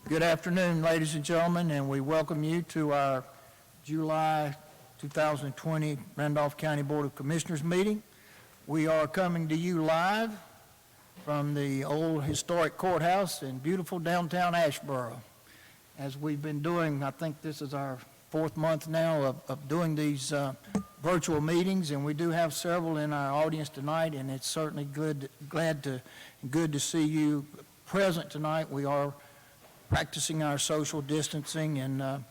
Good afternoon, ladies and gentlemen, and we welcome you to our July 2020 Randolph County Board of Commissioners meeting. We are coming to you live from the old historic courthouse in beautiful downtown Asheboro. As we've been doing, I think this is our fourth month now of doing these virtual meetings, and we do have several in our audience tonight, and it's certainly good to see you present tonight. We are practicing our social distancing and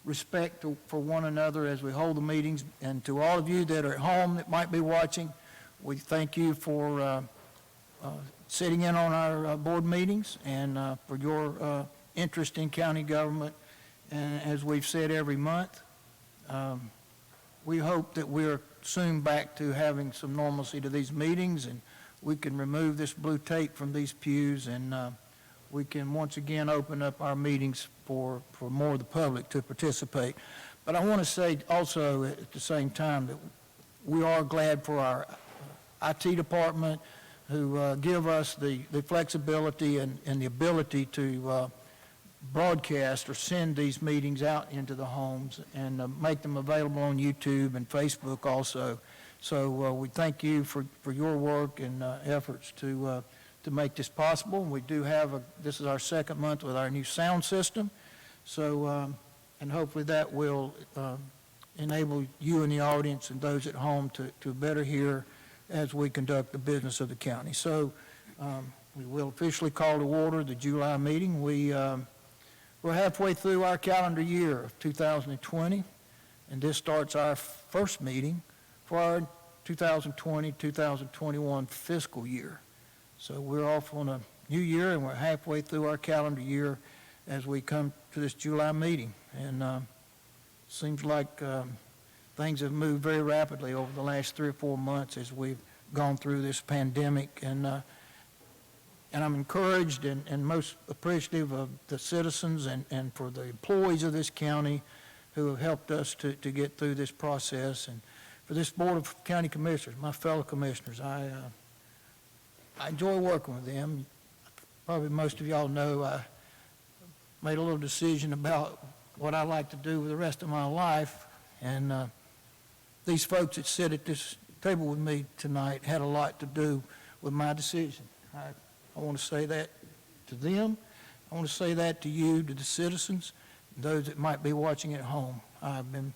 respect for one another as we hold the meetings. And to all of you that are at home that might be watching, we thank you for sitting in on our board meetings and for your interest in county government. And as we've said every month, we hope that we're soon back to having some normalcy to these meetings, and we can remove this blue tape from these pews, and we can once again open up our meetings for more of the public to participate. But I want to say also at the same time that we are glad for our IT department who give us the flexibility and the ability to broadcast or send these meetings out into the homes and make them available on YouTube and Facebook also. So we thank you for your work and efforts to make this possible. We do have this is our second month with our new sound system. So, and hopefully that will enable you in the audience and those at home to better hear as we conduct the business of the county. So we will officially call to order the July meeting. We're halfway through our calendar year of 2020, and this starts our first meeting for our 2020-2021 fiscal year. So we're off on a new year, and we're halfway through our calendar year as we come to this July meeting. And seems like things have moved very rapidly over the last 3 or 4 months as we've gone through this pandemic. And I'm encouraged and most appreciative of the citizens and for the employees of this county who have helped us to get through this process. And for this Board of County Commissioners, my fellow commissioners, I enjoy working with them. Probably most of y'all know I made a little decision about what I like to do with the rest of my life. And these folks that sit at this table with me tonight had a lot to do with my decision. I want to say that to them. I want to say that to you, to the citizens, those that might be watching at home. I've been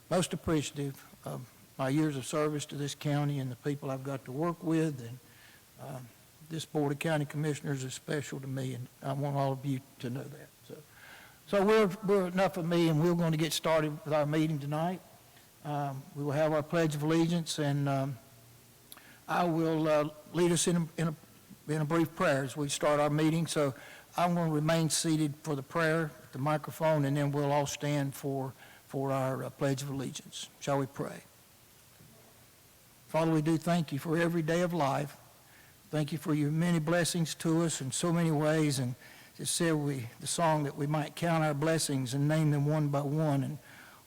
most appreciative of my years of service to this county and the people I've got to work with, and this Board of County Commissioners is special to me, and I want all of you to know that. So we're enough of me, and we're going to get started with our meeting tonight. We will have our Pledge of Allegiance, and I will lead us in a brief prayer as we start our meeting. So I'm going to remain seated for the prayer at the microphone, and then we'll all stand for our Pledge of Allegiance. Shall we pray? Father, we do thank you for every day of life. Thank you for your many blessings to us in so many ways. And it said the song that we might count our blessings and name them one by one, and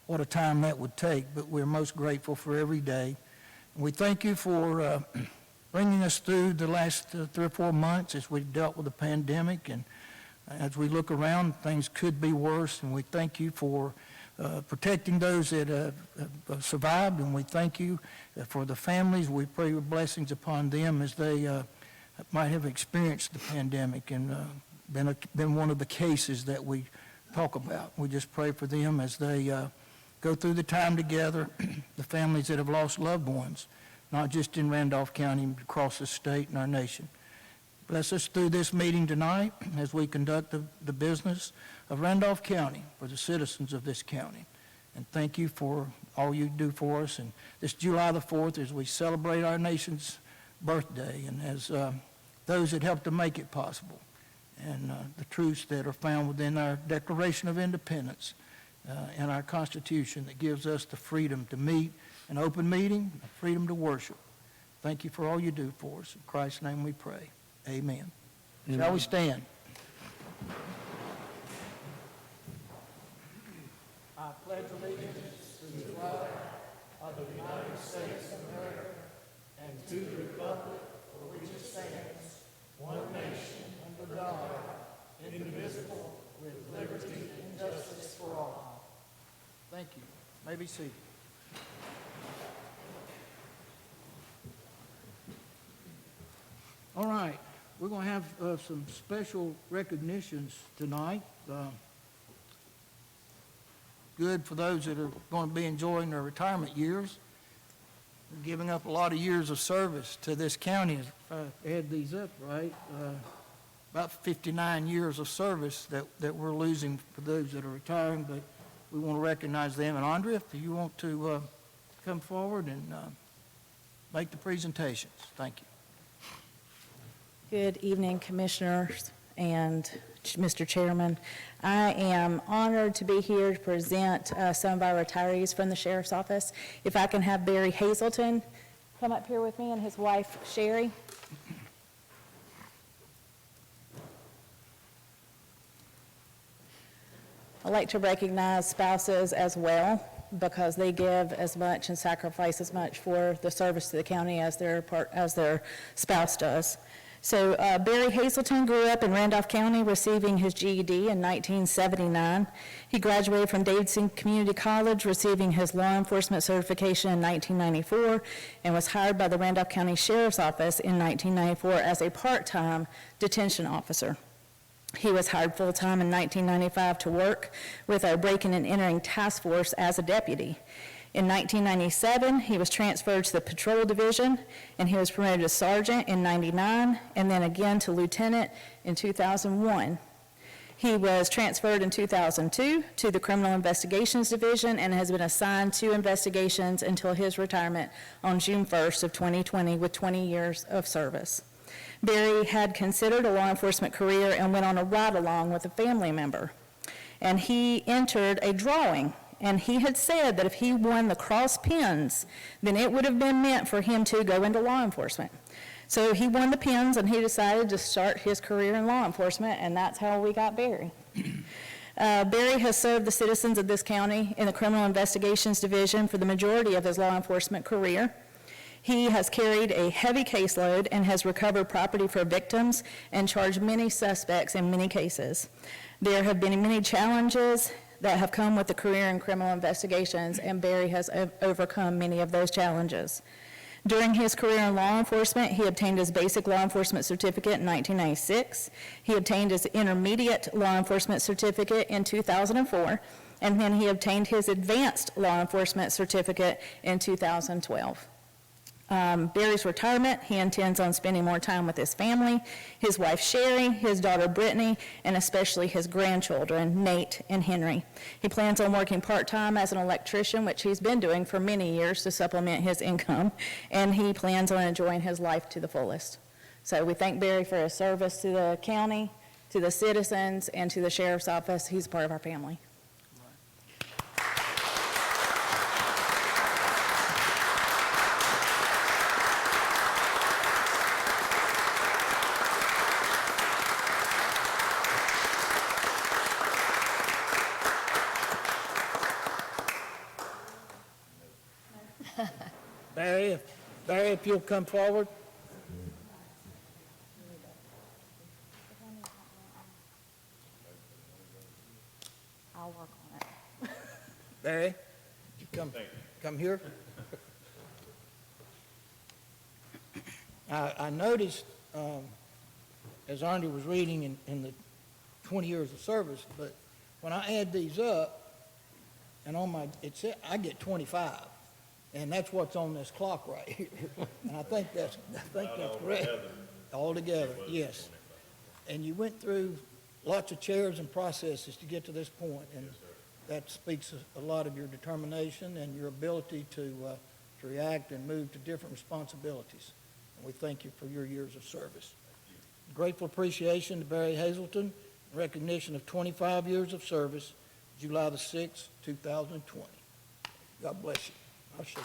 what a time that would take. But we're most grateful for every day. And we thank you for bringing us through the last 3 or 4 months as we've dealt with the pandemic. And as we look around, things could be worse. And we thank you for protecting those that have survived. And we thank you for the families. We pray your blessings upon them as they might have experienced the pandemic and been one of the cases that we talk about. We just pray for them as they go through the time together, the families that have lost loved ones, not just in Randolph County, but across the state and our nation. Bless us through this meeting tonight as we conduct the business of Randolph County for the citizens of this county. And thank you for all you do for us. And this July the 4th, as we celebrate our nation's birthday, and as those that helped to make it possible, and the truths that are found within our Declaration of Independence and our Constitution that gives us the freedom to meet an open meeting, the freedom to worship. Thank you for all you do for us. In Christ's name we pray. Amen. Amen. Shall we stand? I pledge allegiance to the flag of the United States of America and to the republic for which it stands, one nation, under God, indivisible, with Thank you. May be seated. All right, we're going to have some special recognitions tonight. Good for those that are going to be enjoying their retirement years, giving up a lot of years of service to this county. If I add these up right, about 59 years of service that we're losing for those that are retiring, but we want to recognize them. And Andrea, if you want to come forward and make the presentations. Thank you. Good evening, Commissioners and Mr. Chairman. I am honored to be here to present some of our retirees from the Sheriff's Office. If I can have Barry Hazelton come up here with me and his wife, Sherry. I'd like to recognize spouses as well, because they give as much and sacrifice as much for the service to the county as their spouse does. So Barry Hazelton grew up in Randolph County, receiving his GED in 1979. He graduated from Davidson Community College, receiving his law enforcement certification in 1994, and was hired by the Randolph County Sheriff's Office in 1994 as a part-time detention officer. He was hired full-time in 1995 to work with our breaking and entering task force as a deputy. In 1997, he was transferred to the Patrol Division, and he was promoted to sergeant in 99, and then again to lieutenant in 2001. He was transferred in 2002 to the Criminal Investigations Division and has been assigned to investigations until his retirement on June 1st of 2020 with 20 years of service. Barry had considered a law enforcement career and went on a ride-along with a family member, and he entered a drawing. And he had said that if he won the cross pins, then it would have been meant for him to go into law enforcement. So he won the pins, and he decided to start his career in law enforcement, and that's how we got Barry. Barry has served the citizens of this county in the Criminal Investigations Division for the majority of his law enforcement career. He has carried a heavy caseload and has recovered property for victims and charged many suspects in many cases. There have been many challenges that have come with the career in criminal investigations, and Barry has overcome many of those challenges. During his career in law enforcement, he obtained his basic law enforcement certificate in 1996. He obtained his intermediate law enforcement certificate in 2004, and then he obtained his advanced law enforcement certificate in 2012. Barry's retirement, he intends on spending more time with his family, his wife Sherry, his daughter Brittany, and especially his grandchildren, Nate and Henry. He plans on working part-time as an electrician, which he's been doing for many years to supplement his income, and he plans on enjoying his life to the fullest. So we thank Barry for his service to the county, to the citizens, and to the Sheriff's Office. He's part of our family. Barry, if you'll come forward. I'll work on it. Barry, you come here. I noticed, as Andy was reading in the 20 years of service, but when I add these up, and on my, I get 25. And that's what's on this clock right here. And I think that's correct. All together, yes. And you went through lots of chairs and processes to get to this point, and that speaks a lot of your determination and your ability to react and move to different responsibilities. And we thank you for your years of service. Grateful appreciation to Barry Hazelton, recognition of 25 years of service, July the 6th, 2020. God bless you. I'll shake you.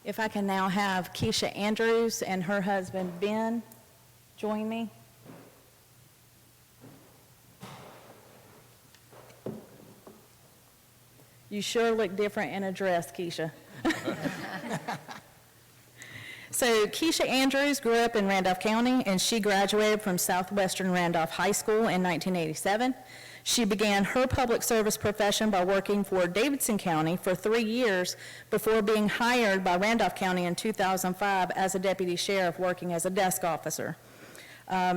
If I can now have Keisha Andrews and her husband Ben join me. You sure look different in a dress, Keisha. So Keisha Andrews grew up in Randolph County, and she graduated from Southwestern Randolph High School in 1987. She began her public service profession by working for Davidson County for 3 years before being hired by Randolph County in 2005 as a deputy sheriff working as a desk officer.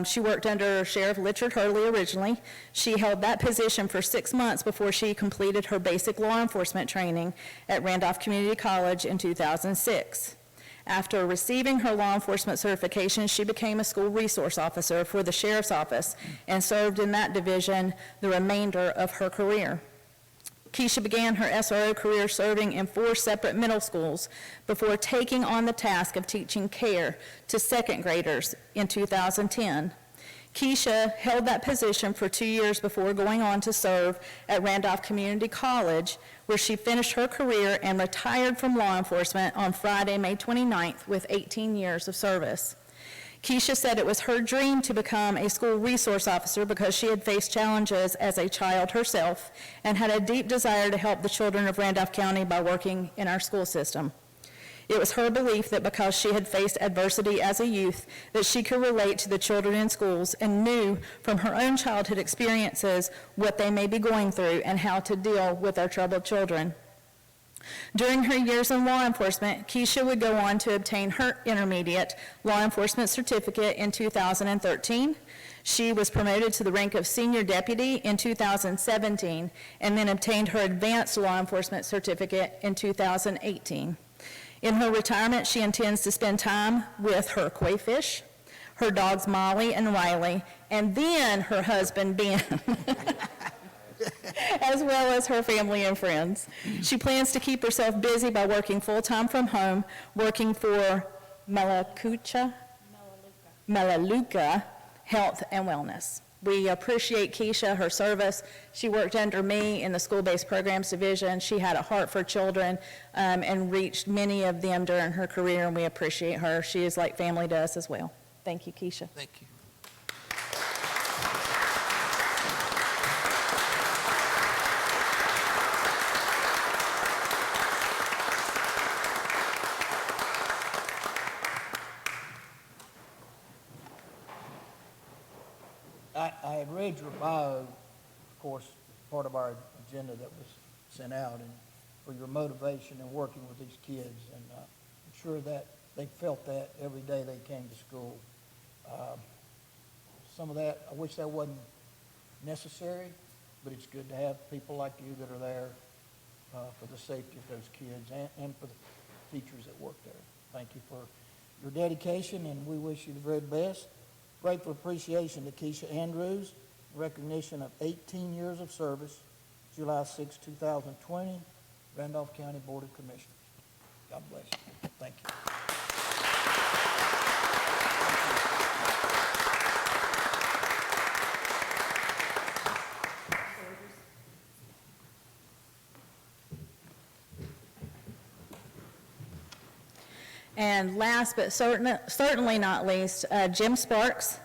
She worked under Sheriff Richard Hurley originally. She held that position for 6 months before she completed her basic law enforcement training at Randolph Community College in 2006. After receiving her law enforcement certification, she became a school resource officer for the sheriff's office and served in that division the remainder of her career. Keisha began her SRO career serving in 4 separate middle schools before taking on the task of teaching care to second graders in 2010. Keisha held that position for 2 years before going on to serve at Randolph Community College, where she finished her career and retired from law enforcement on Friday, May 29th, with 18 years of service. Keisha said it was her dream to become a school resource officer because she had faced challenges as a child herself and had a deep desire to help the children of Randolph County by working in our school system. It was her belief that because she had faced adversity as a youth, that she could relate to the children in schools and knew from her own childhood experiences what they may be going through and how to deal with our troubled children. During her years in law enforcement, Keisha would go on to obtain her intermediate law enforcement certificate in 2013. She was promoted to the rank of senior deputy in 2017 and then obtained her advanced law enforcement certificate in 2018. In her retirement, she intends to spend time with her koi fish, her dogs Molly and Riley, and then her husband Ben, as well as her family and friends. She plans to keep herself busy by working full-time from home, working for Melaleuca Health and Wellness. We appreciate Keisha, her service. She worked under me in the school-based programs division. She had a heart for children and reached many of them during her career, and we appreciate her. She is like family to us as well. Thank you, Keisha. Thank you. I had read your bio, of course, part of our agenda that was sent out, and for your motivation in working with these kids, and I'm sure that they felt that every day they came to school. Some of that, I wish that wasn't necessary, but it's good to have people like you that are there for the safety of those kids and for the teachers that work there. Thank you for your dedication, and we wish you the very best. Grateful appreciation to Keisha Andrews, recognition of 18 years of service, July 6, 2020, Randolph County Board of Commissioners. God bless you. Thank you. And last but certainly not least, Jim Sparks.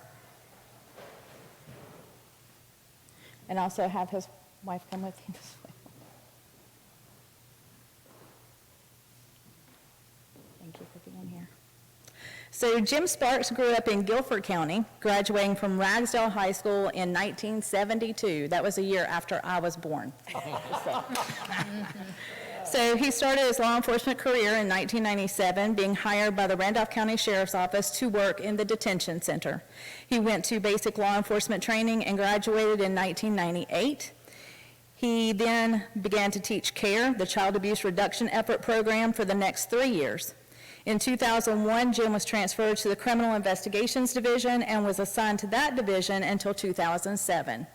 And also have his wife come with him as well. Thank you for being here. So Jim Sparks grew up in Guilford County, graduating from Ragsdale High School in 1972. That was a year after I was born. So he started his law enforcement career in 1997, being hired by the Randolph County Sheriff's Office to work in the detention center. He went to basic law enforcement training and graduated in 1998. He then began to teach CARE, the Child Abuse Reduction Effort Program, for the next 3 years. In 2001, Jim was transferred to the Criminal Investigations Division and was assigned to that division until 2007.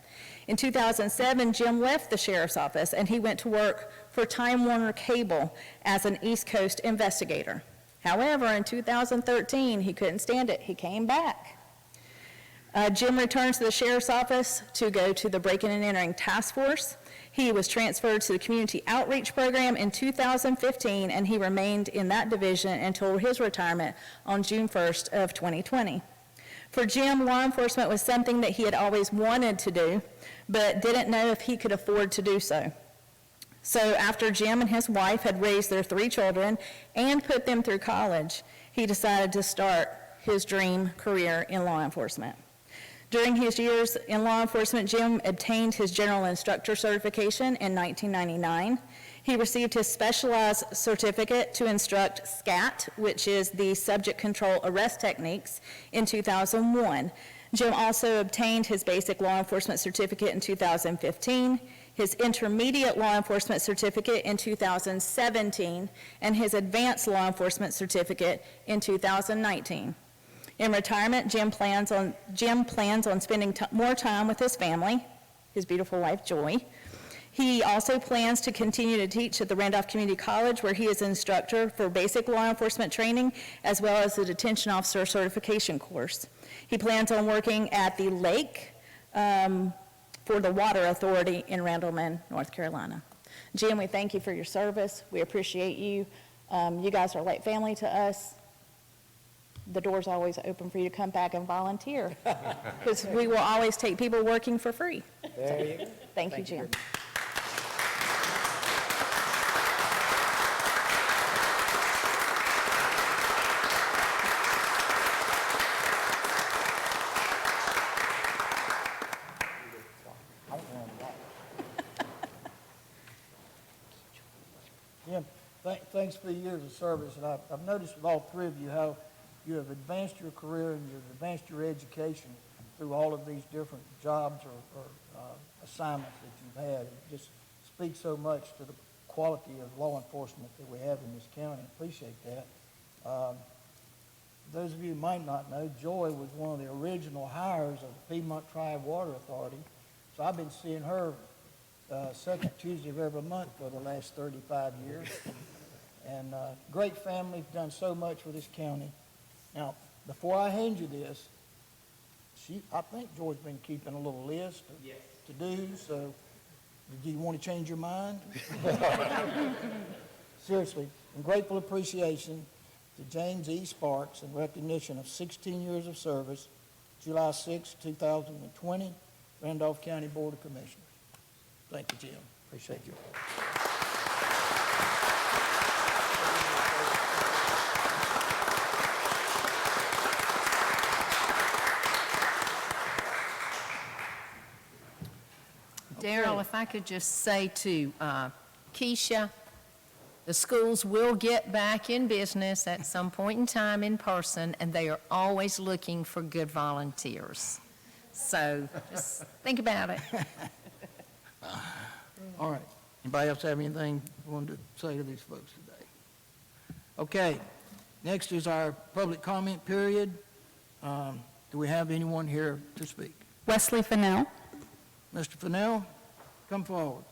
In 2007, Jim left the Sheriff's Office and he went to work for Time Warner Cable as an East Coast investigator. However, in 2013, he couldn't stand it. He came back. Jim returned to the Sheriff's Office to go to the Breaking and Entering Task Force. He was transferred to the Community Outreach Program in 2015, and he remained in that division until his retirement on June 1st of 2020. For Jim, law enforcement was something that he had always wanted to do, but didn't know if he could afford to do so. So after Jim and his wife had raised their 3 children and put them through college, he decided to start his dream career in law enforcement. During his years in law enforcement, Jim obtained his general instructor certification in 1999. He received his specialized certificate to instruct SCAT, which is the Subject Control Arrest Techniques, in 2001. Jim also obtained his basic law enforcement certificate in 2015, his intermediate law enforcement certificate in 2017, and his advanced law enforcement certificate in 2019. In retirement, Jim plans on spending more time with his family, his beautiful wife, Joy. He also plans to continue to teach at the Randolph Community College, where he is an instructor for basic law enforcement training, as well as the detention officer certification course. He plans on working at the lake for the Water Authority in Randleman, North Carolina. Jim, we thank you for your service. We appreciate you. You guys are like family to us. The door's always open for you to come back and volunteer, because we will always take people working for free. There you go. Thank you, Jim. Jim, thanks for the years of service, and I've noticed with all 3 of you how you have advanced your career and you've advanced your education through all of these different jobs or assignments that you've had. It just speaks so much to the quality of law enforcement that we have in this county. Appreciate that. Those of you who might not know, Joy was one of the original hires of the Piedmont Tribe Water Authority, so I've been seeing her second Tuesday of every month for the last 35 years. And great family, done so much for this county. Now, before I hand you this, I think Joy's been keeping a little list of to do, so do you want to change your mind? Seriously, in grateful appreciation to James E. Sparks in recognition of 16 years of service, July 6, 2020, Randolph County Board of Commissioners. Thank you, Jim. Appreciate you. Daryl, if I could just say to Keisha, the schools will get back in business at some point in time in person, and they are always looking for good volunteers. So just think about it. All right. Anybody else have anything you wanted to say to these folks today? Okay. Next is our public comment period. Do we have anyone here to speak? Wesley Fennell. Mr. Fennell, come forward.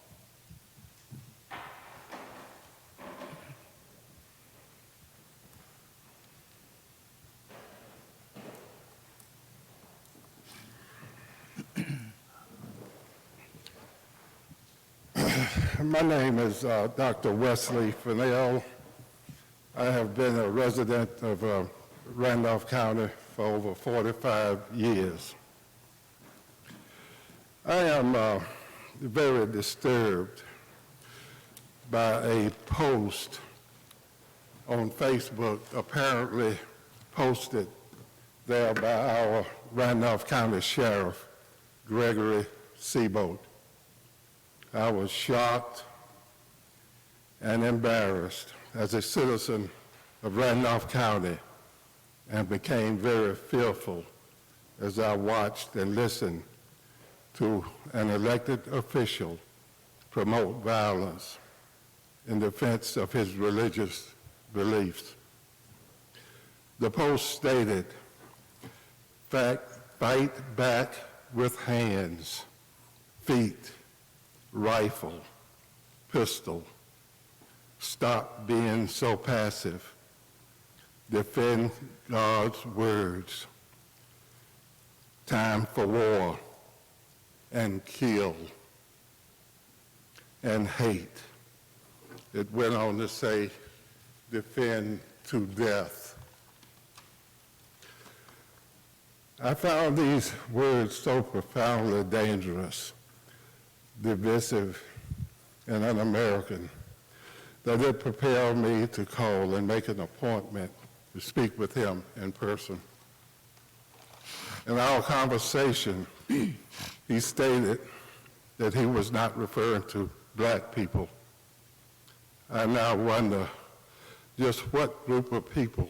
My name is Dr. Wesley Fennell. I have been a resident of Randolph County for over 45 years. I am very disturbed by a post on Facebook, apparently posted there by our Randolph County Sheriff, Gregory Seabolt. I was shocked and embarrassed as a citizen of Randolph County and became very fearful as I watched and listened to an elected official promote violence in defense of his religious beliefs. The post stated, fight back with hands, feet, rifle, pistol. Stop being so passive. Defend God's words. Time for war and kill and hate. It went on to say, defend to death. I found these words so profoundly dangerous, divisive, and un-American that it propelled me to call and make an appointment to speak with him in person. In our conversation, he stated that he was not referring to black people. I now wonder just what group of people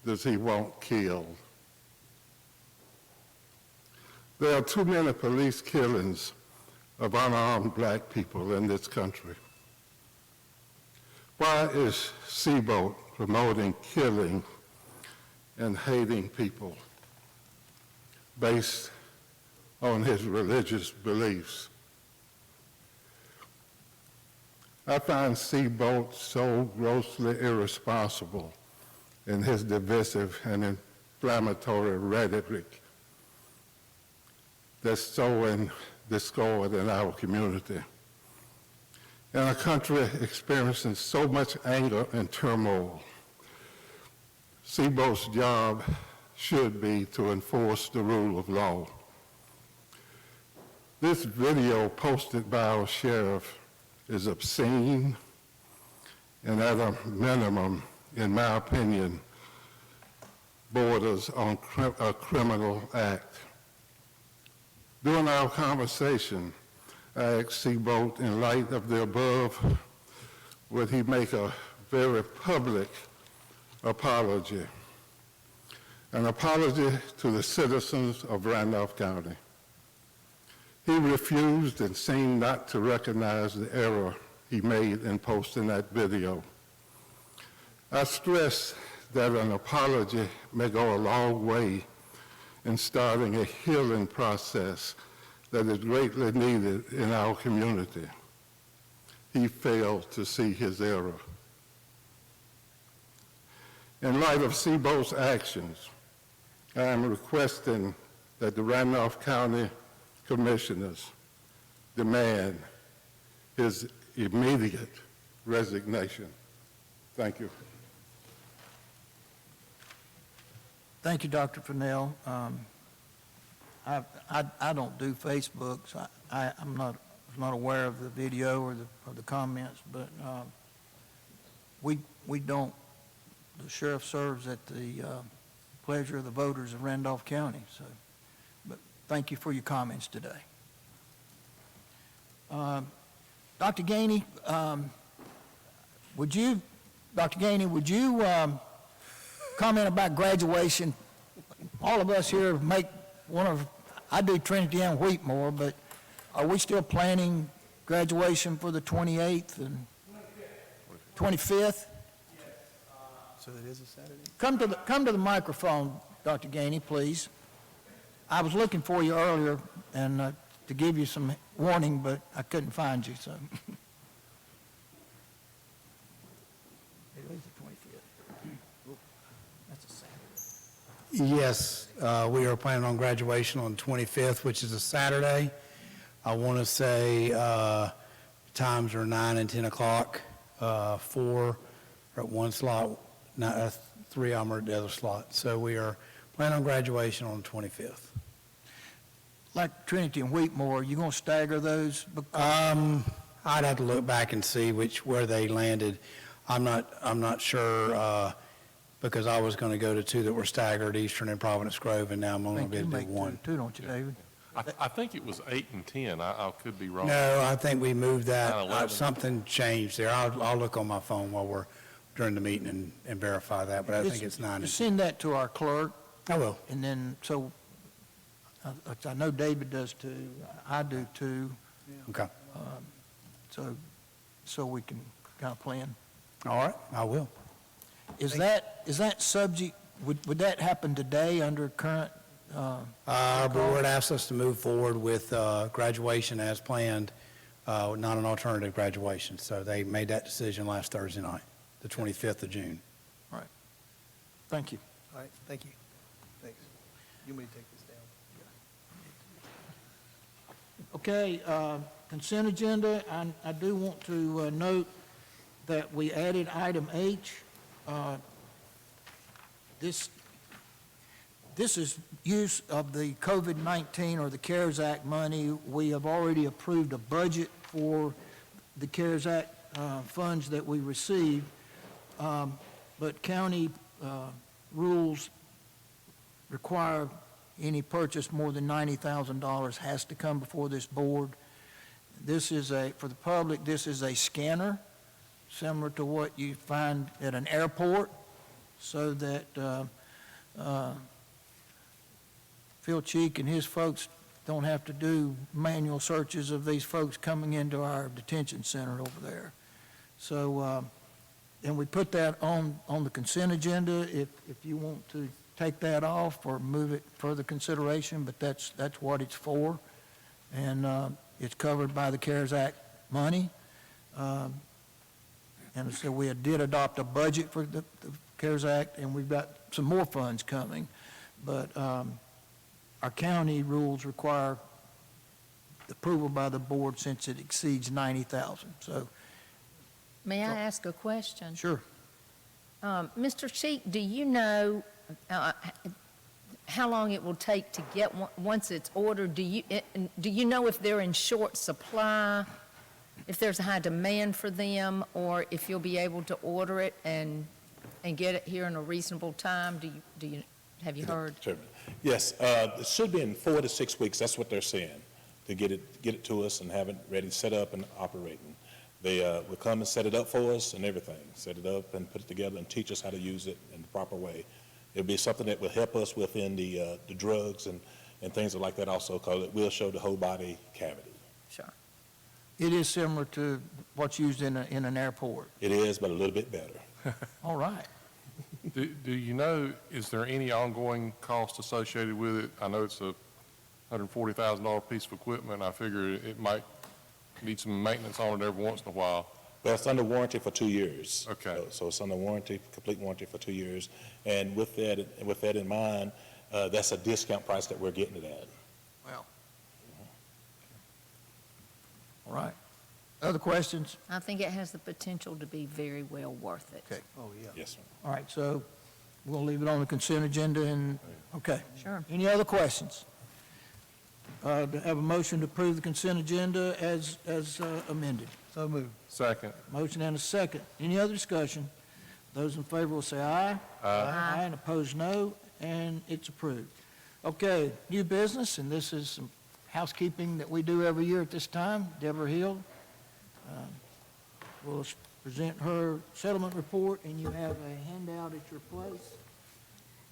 does he want killed? There are too many police killings of unarmed black people in this country. Why is Seabolt promoting killing and hating people based on his religious beliefs? I find Seabolt so grossly irresponsible in his divisive and inflammatory rhetoric that's sowing discord in our community. In a country experiencing so much anger and turmoil, Seabolt's job should be to enforce the rule of law. This video posted by our sheriff is obscene and at a minimum, in my opinion, borders on a criminal act. During our conversation, I asked Seabolt, in light of the above, would he make a very public apology, an apology to the citizens of Randolph County. He refused and seemed not to recognize the error he made in posting that video. I stress that an apology may go a long way in starting a healing process that is greatly needed in our community. He failed to see his error. In light of Seabolt's actions, I am requesting that the Randolph County Commissioners demand his immediate resignation. Thank you. Thank you, Dr. Fennell. I don't do Facebook, so I'm not aware of the video or the comments, but we don't. The sheriff serves at the pleasure of the voters of Randolph County. So, but thank you for your comments today. Dr. Gainey, would you comment about graduation? All of us here make I do Trinity and Wheatmore, but are we still planning graduation for the 28th and 25th? So that is a Saturday? Come to the microphone, Dr. Gainey, please. I was looking for you earlier and to give you some warning, but I couldn't find you, so. It is the 25th. That's a Saturday. Yes, we are planning on graduation on the 25th, which is a Saturday. I want to say times are 9 and 10 o'clock. 4 are at one slot, 3 of them are at the other slot. So we are planning on graduation on the 25th. Like Trinity and Wheatmore, you going to stagger those? I'd have to look back and see where they landed. I'm not sure because I was going to go to 2 that were staggered, Eastern and Providence Grove, and now I'm only going to do 1. Two, don't you, David? I think it was 8 and 10. I could be wrong. No, I think we moved that. 9/11. Something changed there. I'll look on my phone while we're during the meeting and verify that, but I think it's 9 and 10. Just send that to our clerk, I will. and then, so, I know David does too, I do too, Okay. so we can kind of plan. All right, I will. Is that subject, would that happen today under current, Our board asked us to move forward with graduation as planned, not an alternative graduation. So they made that decision last Thursday night, the 25th of June. thank you. All right, thank you. Thanks. You may take this down. Okay, consent agenda, I do want to note that we added item H. This is use of the COVID-19 or the CARES Act money. We have already approved a budget for the CARES Act funds that we received, but county rules require any purchase more than $90,000 has to come before this board. This is for the public, this is a scanner, similar to what you find at an airport, so that Phil Cheek and his folks don't have to do manual searches of these folks coming into our detention center over there. So, and we put that on the consent agenda if you want to take that off or move it further consideration, but that's what it's for. And it's covered by the CARES Act money. And so we did adopt a budget for the CARES Act, and we've got some more funds coming. But our county rules require approval by the board since it exceeds 90,000. So, May I ask a question? sure. Mr. Cheek, do you know how long it will take to get one, once it's ordered? Do you know if they're in short supply, if there's a high demand for them, or if you'll be able to order it and get it here in a reasonable time? Have you heard? Sure. Yes, it should be in 4 to 6 weeks. That's what they're saying, to get it to us and have it ready, set up and operating. They will come and set it up for us and everything, set it up and put it together and teach us how to use it in the proper way. It'll be something that will help us within the drugs and things like that also, because it will show the whole body cavity. Sure. It is similar to what's used in an airport. It is, but a little bit better. All right. Do you know, is there any ongoing cost associated with it? I know it's a $140,000 piece of equipment. I figure it might need some maintenance on it every once in a while. But it's under warranty for 2 years. Okay. So it's under warranty, complete warranty for 2 years. And with that in mind, that's a discount price that we're getting it at. Well. All right. Other questions? I think it has the potential to be very well worth it. Okay. Oh, yeah. Yes, sir. All right, so we'll leave it on the consent agenda and, okay. Sure. Any other questions? To have a motion to approve the consent agenda as amended. So moved. Second. Motion and a second. Any other discussion? Those in favor will say aye. Aye. And opposed, no, and it's approved. Okay, new business, and this is some housekeeping that we do every year at this time. Deborah Hill will present her settlement report, and you have a handout at your place.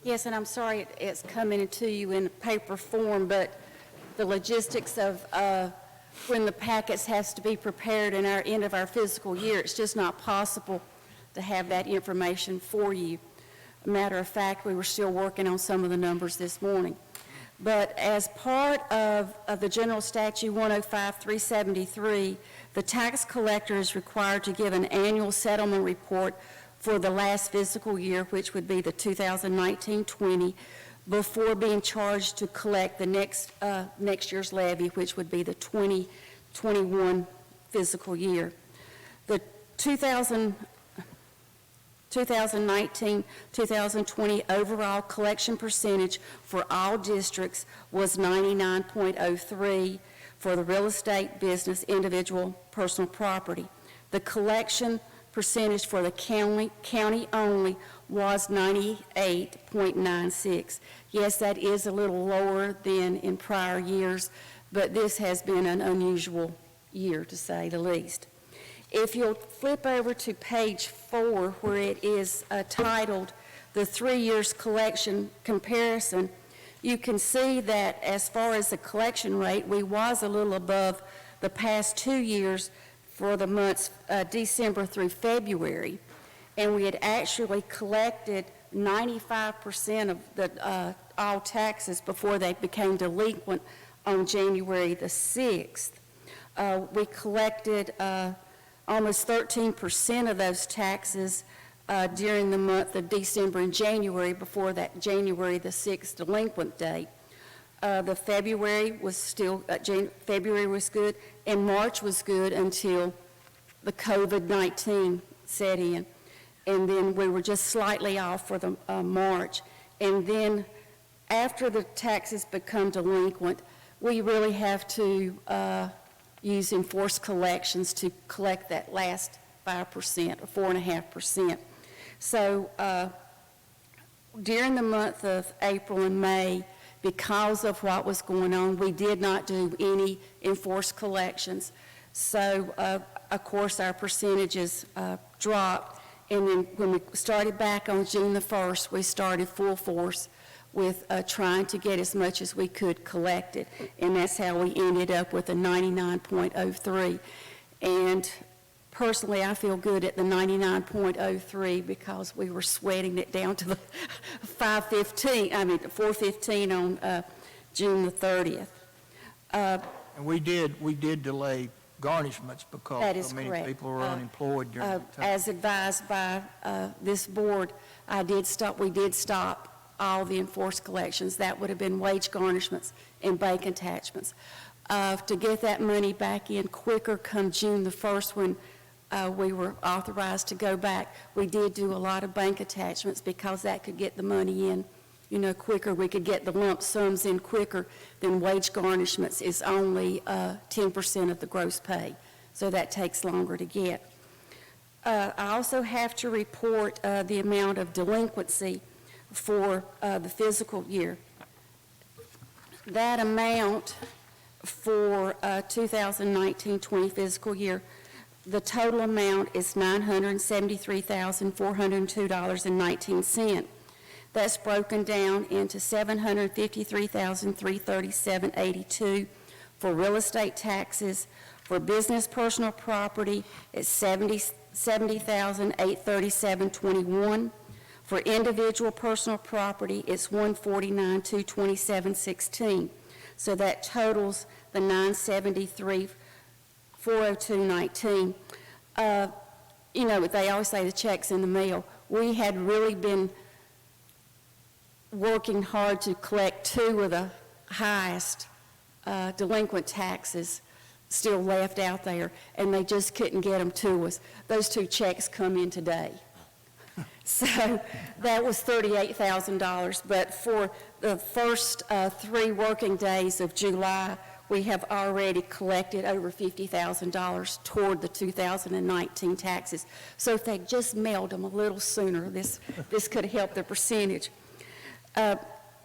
Yes, and I'm sorry it's coming to you in paper form, but the logistics of when the packets has to be prepared in our end of our fiscal year, it's just not possible to have that information for you. A matter of fact, we were still working on some of the numbers this morning. But as part of the General Statute 105-373, the tax collector is required to give an annual settlement report for the last fiscal year, which would be the 2019-20, before being charged to collect the next year's levy, which would be the 2021 fiscal year. The 2019-2020 overall collection percentage for all districts was 99.03 for the real estate, business, individual, personal property. The collection percentage for the county only was 98.96. Yes, that is a little lower than in prior years, but this has been an unusual year, to say the least. If you'll flip over to page 4, where it is titled the 3 years collection comparison, you can see that as far as the collection rate, we was a little above the past 2 years for the months December through February, and we had actually collected 95% of the all taxes before they became delinquent on January the 6th. We collected almost 13% of those taxes during the month of December and January before that January the 6th delinquent date. The February was still, February was good, and March was good until the COVID-19 set in. And then we were just slightly off for the March. And then after the taxes become delinquent, we really have to use enforced collections to collect that last 5% or 4.5%. So during the month of April and May, because of what was going on, we did not do any enforced collections. So, of course, our percentages dropped. And then when we started back on June the 1st, we started full force with trying to get as much as we could collected. And that's how we ended up with a 99.03. And personally, I feel good at the 99.03 because we were sweating it down to the 415 on June the 30th. And we did delay garnishments because That is so many correct. people were unemployed during that time. As advised by this board, we did stop all the enforced collections. That would have been wage garnishments and bank attachments. To get that money back in quicker come June the 1st when we were authorized to go back, we did do a lot of bank attachments because that could get the money in, quicker. We could get the lump sums in quicker than wage garnishments is only 10% of the gross pay. So that takes longer to get. I also have to report the amount of delinquency for the fiscal year. That amount for 2019-20 fiscal year, the total amount is $973,402.19. That's broken down into $753,337.82 for real estate taxes. For business personal property, it's $70,837.21. For individual personal property, it's $149,227.16. So that totals the $973,402.19. They always say the check's in the mail. We had really been working hard to collect two of the highest delinquent taxes still left out there, and they just couldn't get them to us. Those two checks come in today. So that was $38,000, but for the first 3 working days of July, we have already collected over $50,000 toward the 2019 taxes. So if they just mailed them a little sooner, this could help the percentage.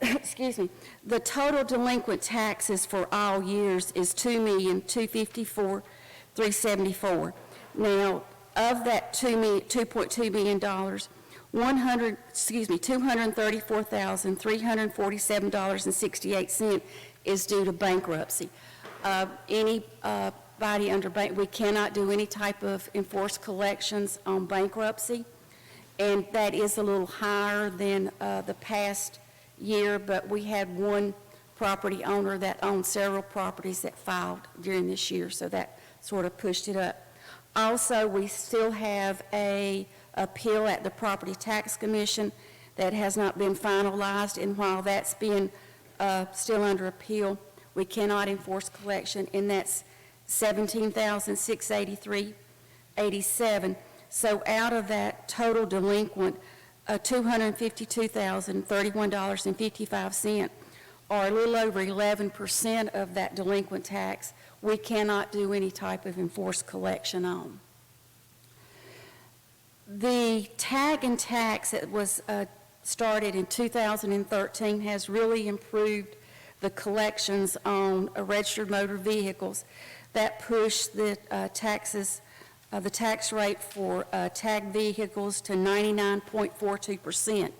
Excuse me. The total delinquent taxes for all years is $2,254,374. Now, of that $2.2 million, $234,347.68 is due to bankruptcy. Anybody under we cannot do any type of enforced collections on bankruptcy, and that is a little higher than the past year, but we had one property owner that owned several properties that filed during this year, so that sort of pushed it up. Also, we still have a appeal at the Property Tax Commission that has not been finalized, and while that's been still under appeal, we cannot enforce collection, and that's $17,683.87. So out of that total delinquent, $252,031.55, or a little over 11% of that delinquent tax, we cannot do any type of enforced collection on. The tag and tax that was started in 2013 has really improved the collections on registered motor vehicles. That pushed the taxes, the tax rate for tagged vehicles to 99.42%.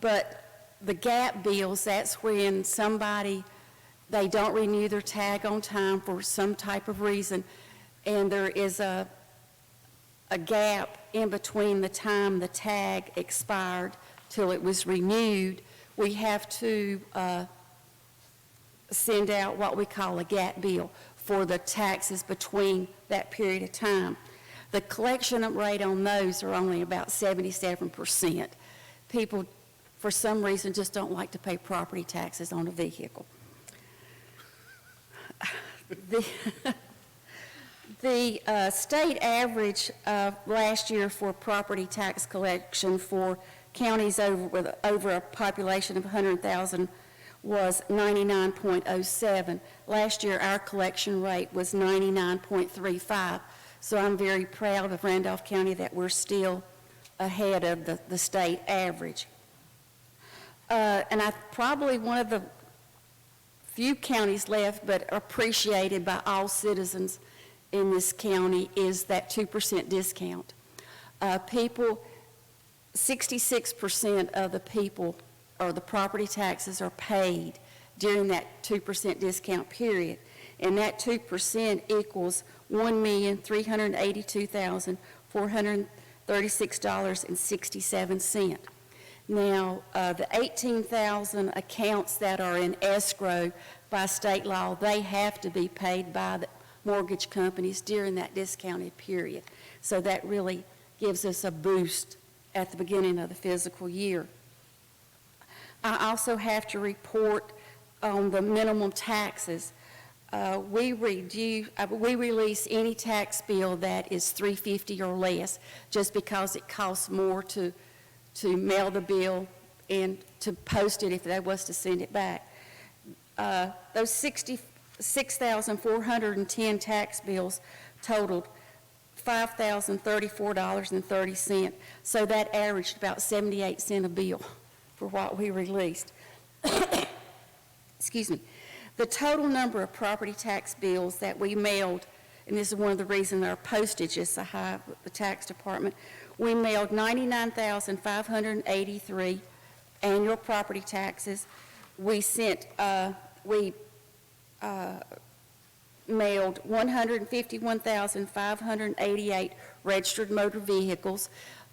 But the gap bills, that's when they don't renew their tag on time for some type of reason, and there is a gap in between the time the tag expired till it was renewed. We have to send out what we call a gap bill for the taxes between that period of time. The collection rate on those are only about 77%. People, for some reason, just don't like to pay property taxes on a vehicle. The state average last year for property tax collection for counties with over a population of 100,000 was 99.07. Last year, our collection rate was 99.35. So I'm very proud of Randolph County that we're still ahead of the state average. And I probably one of the few counties left, but appreciated by all citizens in this county, is that 2% discount. 66% of the people, or the property taxes, are paid during that 2% discount period. And that 2% equals $1,382,436.67. Now, the 18,000 accounts that are in escrow by state law, they have to be paid by the mortgage companies during that discounted period. So that really gives us a boost at the beginning of the fiscal year. I also have to report on the minimum taxes. We release any tax bill that is $350 or less, just because it costs more to mail the bill and to post it if they was to send it back. Those 66,410 tax bills totaled $5,034.30, so that averaged about 78 cents a bill for what we released. Excuse me. The total number of property tax bills that we mailed, and this is one of the reasons our postage is so high with the tax department, we mailed 99,583 annual property taxes. We mailed 151,588 registered motor vehicles.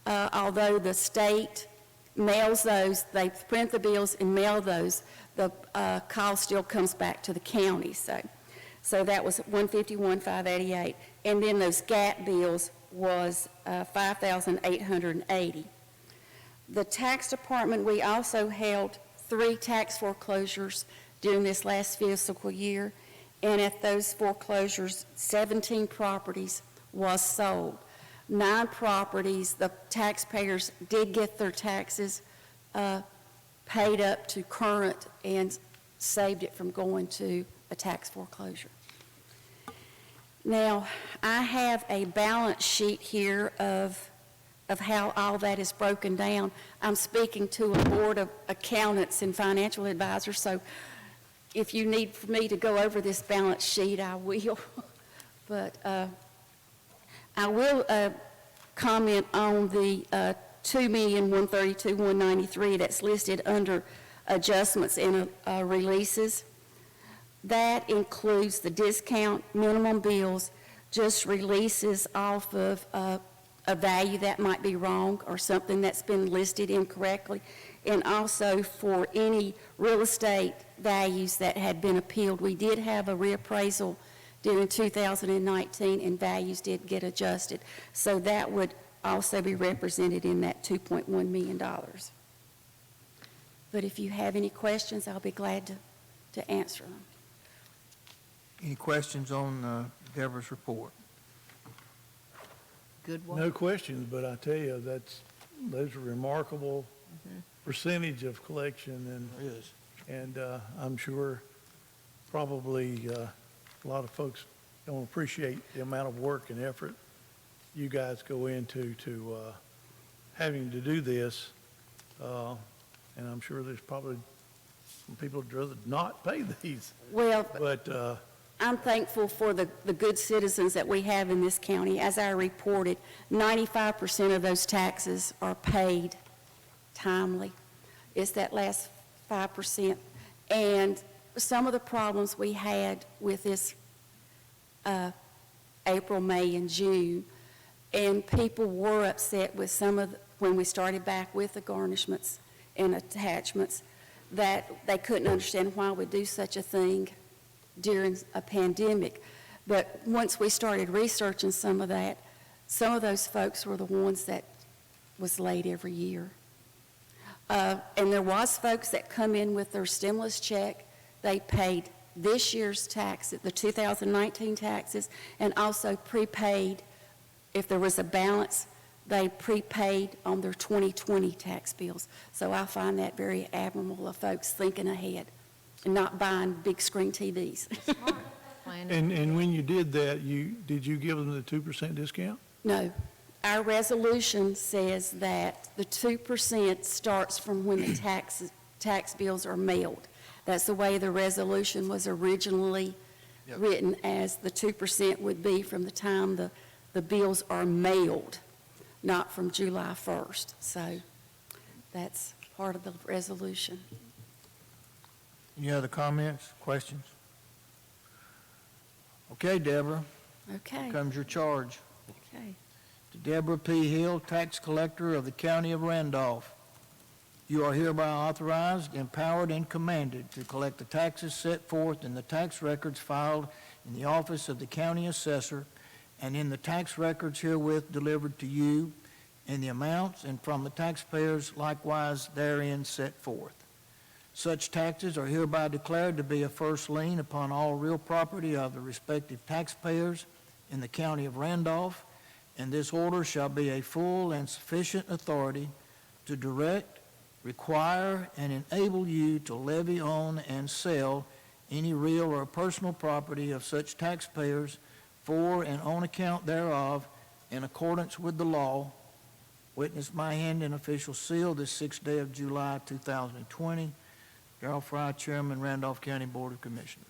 Although the state mails those, they print the bills and mail those, the cost still comes back to the county. So that was 151,588. And then those GAP bills was 5,880. The tax department, we also held 3 tax foreclosures during this last fiscal year, and at those foreclosures, 17 properties was sold. 9 properties, the taxpayers did get their taxes paid up to current and saved it from going to a tax foreclosure. Now, I have a balance sheet here of how all that is broken down. I'm speaking to a board of accountants and financial advisors, so if you need for me to go over this balance sheet, I will. But I will comment on the $2,132,193 that's listed under adjustments and releases. That includes the discount, minimum bills, just releases off of a value that might be wrong or something that's been listed incorrectly, and also for any real estate values that had been appealed. We did have a reappraisal during 2019, and values did get adjusted. So that would also be represented in that $2.1 million. But if you have any questions, I'll be glad to answer them. Any questions on Deborah's report? Good one. No questions, but I tell you, those are remarkable percentage of collection, and I'm sure probably a lot of folks don't appreciate the amount of work and effort you guys go into having to do this, and I'm sure there's probably some people who'd rather not pay these. Well, But I'm thankful for the good citizens that we have in this county. As I reported, 95% of those taxes are paid timely. It's that last 5%. And some of the problems we had with this April, May, and June, and people were upset with some of when we started back with the garnishments and attachments, that they couldn't understand why we do such a thing during a pandemic. But once we started researching some of that, some of those folks were the ones that was late every year. And there was folks that come in with their stimulus check. They paid this year's taxes, the 2019 taxes, and also prepaid. If there was a balance, they prepaid on their 2020 tax bills. So I find that very admirable of folks thinking ahead. and not buying big screen TVs. Plan. And when you did that, did you give them the 2% discount? No, our resolution says that the 2% starts from when the tax bills are mailed. That's the way the resolution was originally Yep. written, as the 2% would be from the time the bills are mailed, not from July 1st. So that's part of the resolution. Any other comments, questions? Okay, Deborah, Okay, comes your charge. okay. To Deborah P. Hill, Tax Collector of the County of Randolph. You are hereby authorized, empowered, and commanded to collect the taxes set forth in the tax records filed in the office of the county assessor and in the tax records herewith delivered to you, in the amounts and from the taxpayers likewise therein set forth. Such taxes are hereby declared to be a first lien upon all real property of the respective taxpayers in the county of Randolph, and this order shall be a full and sufficient authority to direct, require, and enable you to levy on and sell any real or personal property of such taxpayers for and on account thereof in accordance with the law. Witness my hand and official seal this 6th day of July 2020. Darrell Fry, Chairman, Randolph County Board of Commissioners.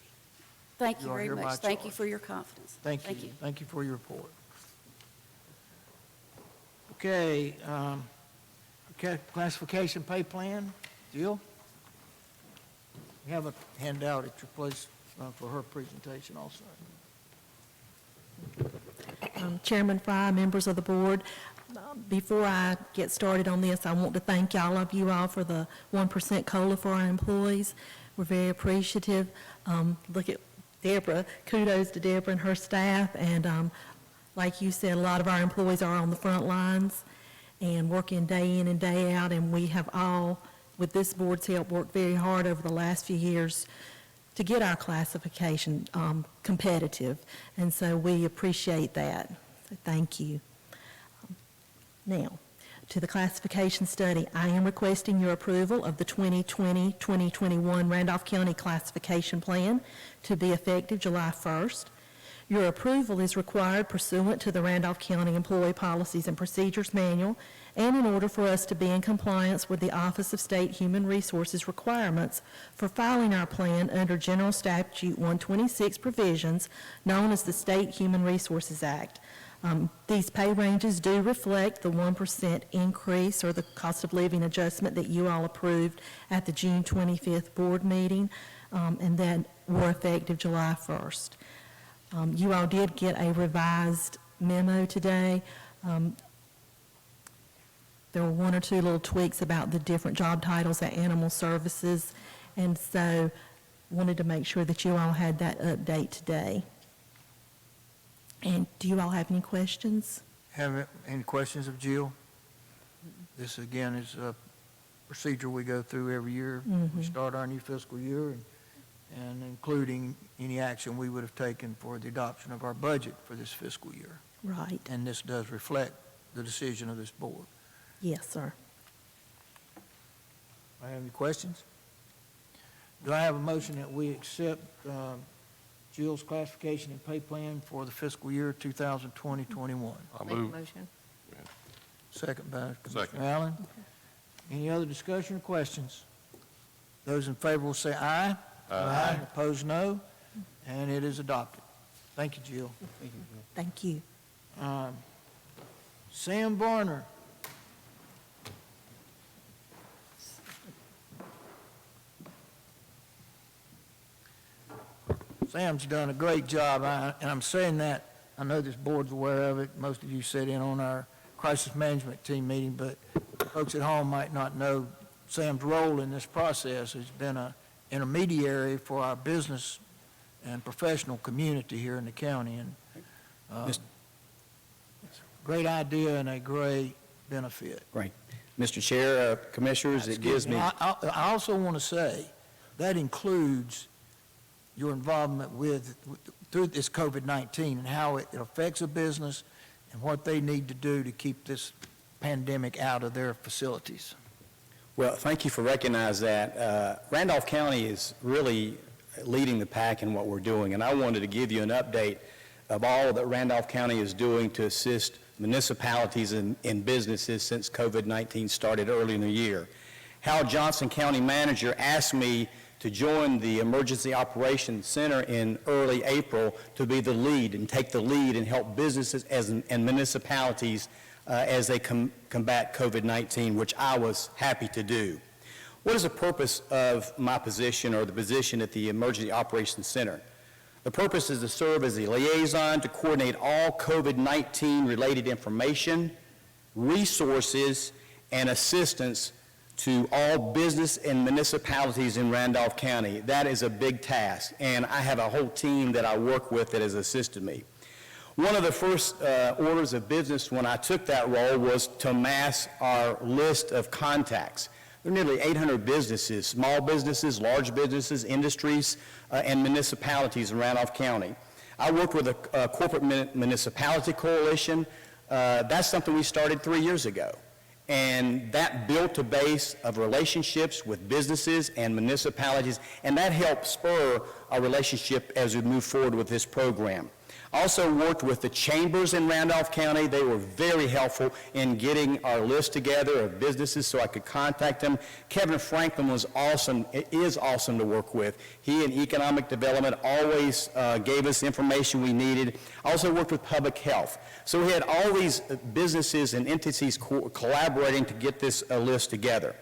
Thank you You are very hereby much. Thank you charged. for your confidence. Thank you. Thank you for your report. Okay, classification pay plan, Jill? We have a handout at your place for her presentation also. Chairman Fry, members of the board, before I get started on this, I want to thank all of you all for the 1% COLA for our employees. We're very appreciative. Look at Deborah, kudos to Deborah and her staff, and like you said, a lot of our employees are on the front lines and working day in and day out, and we have all, with this board's help, worked very hard over the last few years to get our classification competitive, and so we appreciate that. So thank you. Now, to the classification study, I am requesting your approval of the 2020-2021 Randolph County Classification Plan to be effective July 1st. Your approval is required pursuant to the Randolph County Employee Policies and Procedures Manual, and in order for us to be in compliance with the Office of State Human Resources requirements for filing our plan under General Statute 126 provisions known as the State Human Resources Act. These pay ranges do reflect the 1% increase or the cost of living adjustment that you all approved at the June 25th board meeting, and that were effective July 1st. You all did get a revised memo today. There were one or two little tweaks about the different job titles at Animal Services, and so wanted to make sure that you all had that update today. And do you all have any questions? Have any questions of Jill? This, again, is a procedure we go through every year. We start our new fiscal year, and including any action we would have taken for the adoption of our budget for this fiscal year. Right. And this does reflect the decision of this board. Yes, sir. I have any questions? Do I have a motion that we accept Jill's classification and pay plan for the fiscal year 2020-21? I Make a move. motion. Second by Commissioner Second. Allen. Any other discussion or questions? Those in favor will say aye. Aye. Opposed, no. And it is adopted. Thank you, Jill. Thank you. Sam Varner. Sam's done a great job, and I'm saying that, I know this board's aware of it, most of you sat in on our crisis management team meeting, but folks at home might not know Sam's role in this process. He's been an intermediary for our business and professional community here in the county, and it's a great idea and a great benefit. Right. Mr. Chair, Commissioners, it gives me, I also want to say, that includes your involvement through this COVID-19 and how it affects a business and what they need to do to keep this pandemic out of their facilities. Well, thank you for recognizing that. Randolph County is really leading the pack in what we're doing, and I wanted to give you an update of all that Randolph County is doing to assist municipalities and businesses since COVID-19 started early in the year. Hal Johnson, County Manager, asked me to join the Emergency Operations Center in early April to be the lead and take the lead and help businesses and municipalities as they combat COVID-19, which I was happy to do. What is the purpose of my position or the position at the Emergency Operations Center? The purpose is to serve as a liaison to coordinate all COVID-19 related information, resources, and assistance to all business and municipalities in Randolph County. That is a big task, and I have a whole team that I work with that has assisted me. One of the first orders of business when I took that role was to amass our list of contacts. There are nearly 800 businesses, small businesses, large businesses, industries, and municipalities in Randolph County. I worked with a corporate municipality coalition. That's something we started 3 years ago. And that built a base of relationships with businesses and municipalities, and that helped spur our relationship as we move forward with this program. Also worked with the chambers in Randolph County. They were very helpful in getting our list together of businesses so I could contact them. Kevin Franklin was awesome, is awesome to work with. He and Economic Development always gave us information we needed. Also worked with Public Health. So we had all these businesses and entities collaborating to get this list together.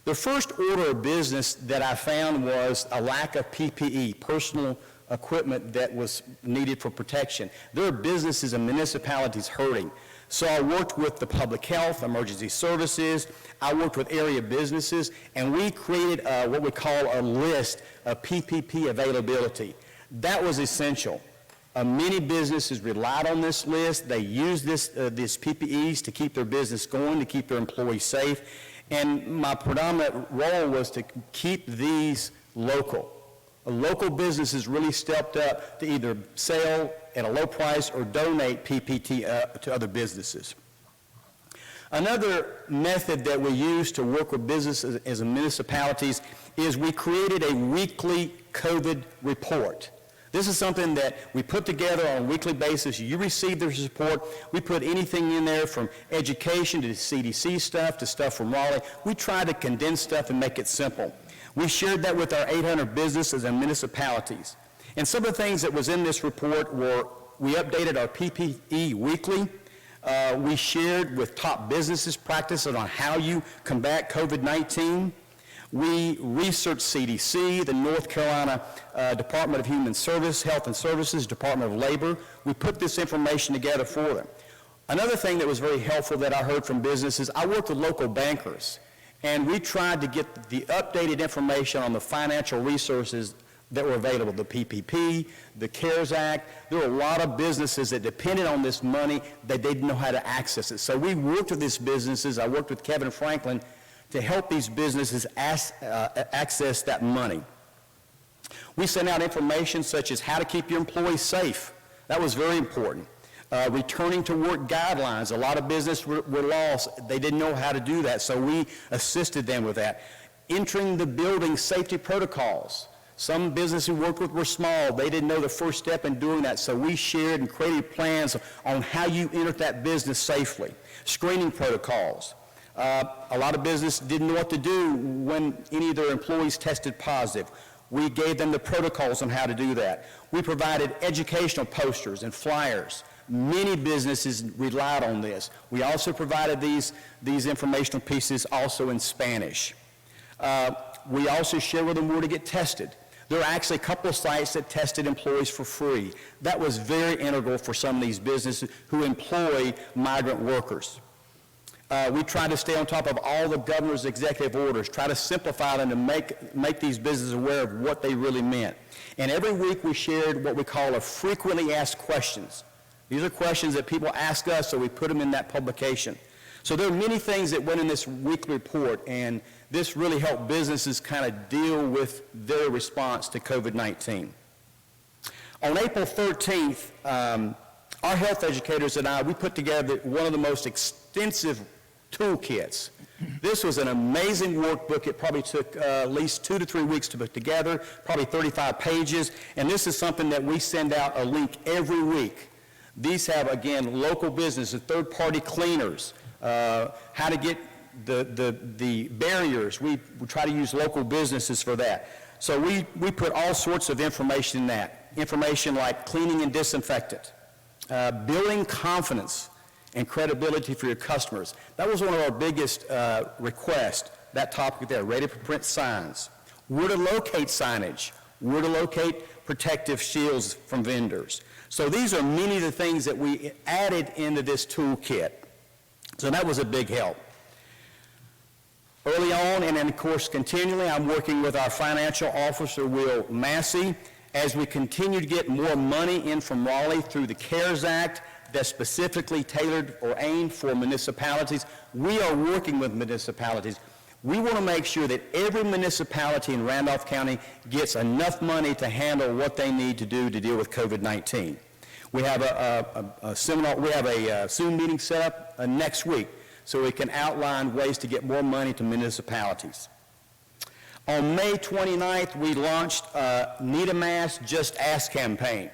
The first order of business that I found was a lack of PPE, personal equipment that was needed for protection. There are businesses and municipalities hurting. So I worked with the public health, emergency services, I worked with area businesses, and we created what we call a list of PPP availability. That was essential. Many businesses relied on this list. They used these PPEs to keep their business going, to keep their employees safe. And my predominant role was to keep these local. Local businesses really stepped up to either sell at a low price or donate PPE to other businesses. Another method that we use to work with businesses and municipalities is we created a weekly COVID report. This is something that we put together on a weekly basis. You receive the report. We put anything in there from education to CDC stuff to stuff from Raleigh. We try to condense stuff and make it simple. We shared that with our 800 businesses and municipalities. And some of the things that was in this report were we updated our PPE weekly. We shared with top businesses practices on how you combat COVID-19. We researched CDC, the North Carolina Department of Human Service, Health and Services, Department of Labor. We put this information together for them. Another thing that was very helpful that I heard from businesses, I worked with local bankers, and we tried to get the updated information on the financial resources that were available, the PPP, the CARES Act. There were a lot of businesses that depended on this money that they didn't know how to access it. So we worked with these businesses. I worked with Kevin Franklin to help these businesses access that money. We sent out information such as how to keep your employees safe. That was very important. Returning to work guidelines. A lot of businesses were lost. They didn't know how to do that, so we assisted them with that. Entering the building safety protocols. Some businesses we worked with were small. They didn't know the first step in doing that, so we shared and created plans on how you enter that business safely. Screening protocols. A lot of businesses didn't know what to do when any of their employees tested positive. We gave them the protocols on how to do that. We provided educational posters and flyers. Many businesses relied on this. We also provided these informational pieces also in Spanish. We also shared with them where to get tested. There are actually a couple of sites that tested employees for free. That was very integral for some of these businesses who employ migrant workers. We try to stay on top of all the governor's executive orders, try to simplify them to make these businesses aware of what they really meant. And every week we shared what we call a frequently asked questions. These are questions that people ask us, so we put them in that publication. So there are many things that went in this weekly report, and this really helped businesses kind of deal with their response to COVID-19. On April 13th, our health educators and I, we put together one of the most extensive toolkits. This was an amazing workbook. It probably took at least 2 to 3 weeks to put together, probably 35 pages, and this is something that we send out a link every week. These have, again, local businesses, third-party cleaners, how to get the barriers. We try to use local businesses for that. So we put all sorts of information in that. Information like cleaning and disinfectant, building confidence and credibility for your customers. That was one of our biggest requests, that topic there, ready-for-print signs. Where to locate signage, where to locate protective shields from vendors. So these are many of the things that we added into this toolkit. So that was a big help. Early on, and then of course continually, I'm working with our financial officer, Will Massey, as we continue to get more money in from Raleigh through the CARES Act that's specifically tailored or aimed for municipalities. We are working with municipalities. We want to make sure that every municipality in Randolph County gets enough money to handle what they need to do to deal with COVID-19. We have a seminar, we have a Zoom meeting set up next week so we can outline ways to get more money to municipalities. On May 29th, we launched Need a Mask, Just Ask campaign.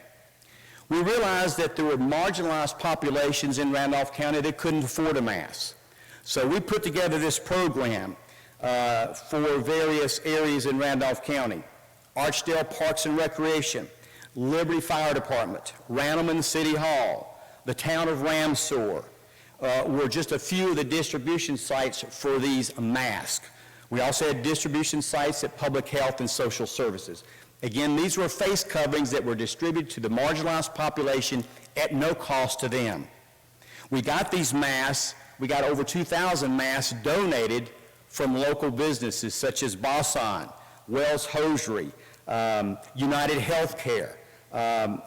We realized that there were marginalized populations in Randolph County that couldn't afford a mask. So we put together this program for various areas in Randolph County. Archdale Parks and Recreation, Liberty Fire Department, Randleman City Hall, the town of Ramseur were just a few of the distribution sites for these masks. We also had distribution sites at Public Health and Social Services. Again, these were face coverings that were distributed to the marginalized population at no cost to them. We got these masks, we got over 2,000 masks donated from local businesses such as Bosson, Wells Hosiery, United Healthcare,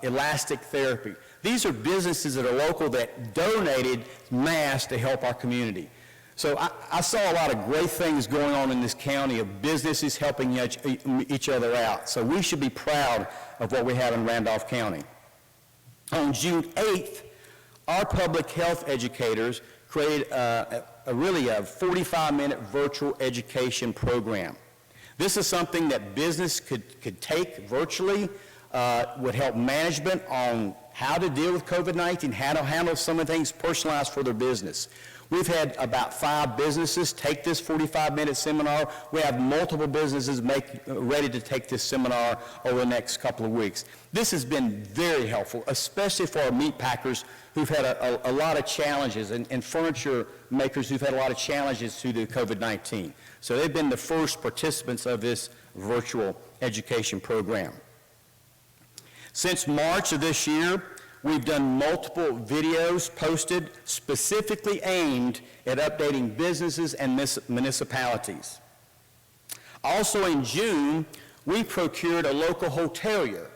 Elastic Therapy. These are businesses that are local that donated masks to help our community. So I saw a lot of great things going on in this county of businesses helping each other out. So we should be proud of what we have in Randolph County. On June 8th, our public health educators created a 45-minute virtual education program. This is something that business could take virtually, would help management on how to deal with COVID-19, how to handle some of the things personalized for their business. We've had about 5 businesses take this 45-minute seminar. We have multiple businesses ready to take this seminar over the next couple of weeks. This has been very helpful, especially for our meat packers who've had a lot of challenges, and furniture makers who've had a lot of challenges due to COVID-19. So they've been the first participants of this virtual education program. Since March of this year, we've done multiple videos posted specifically aimed at updating businesses and municipalities. Also in June, we procured a local hotelier.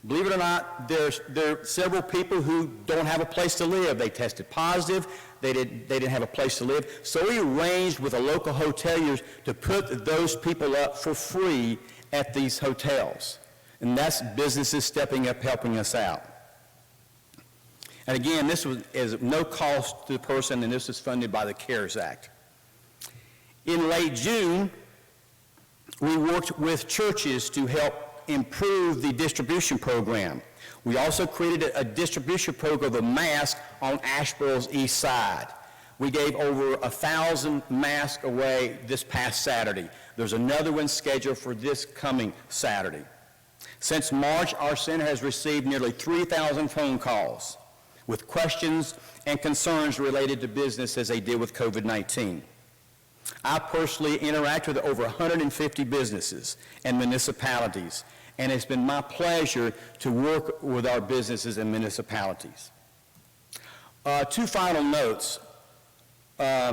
Believe it or not, there are several people who don't have a place to live. They tested positive, they didn't have a place to live. So we arranged with a local hotelier to put those people up for free at these hotels. And that's businesses stepping up, helping us out. And again, this is no cost to the person, and this is funded by the CARES Act. In late June, we worked with churches to help improve the distribution program. We also created a distribution program of masks on Asheboro's east side. We gave over 1,000 masks away this past Saturday. There's another one scheduled for this coming Saturday. Since March, our center has received nearly 3,000 phone calls with questions and concerns related to business as they deal with COVID-19. I personally interact with over 150 businesses and municipalities, and it's been my pleasure to work with our businesses and municipalities. 2 final notes.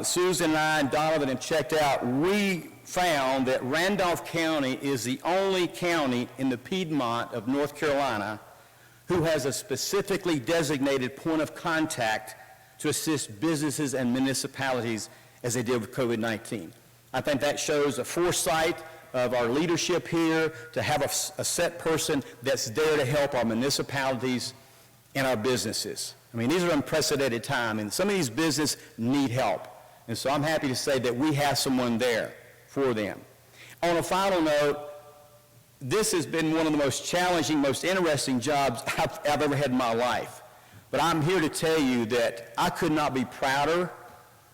Susan and I and Donovan have checked out. We found that Randolph County is the only county in the Piedmont of North Carolina who has a specifically designated point of contact to assist businesses and municipalities as they deal with COVID-19. I think that shows a foresight of our leadership here to have a set person that's there to help our municipalities and our businesses. I mean, these are unprecedented times, and some of these businesses need help. And so I'm happy to say that we have someone there for them. On a final note, this has been one of the most challenging, most interesting jobs I've ever had in my life. But I'm here to tell you that I could not be prouder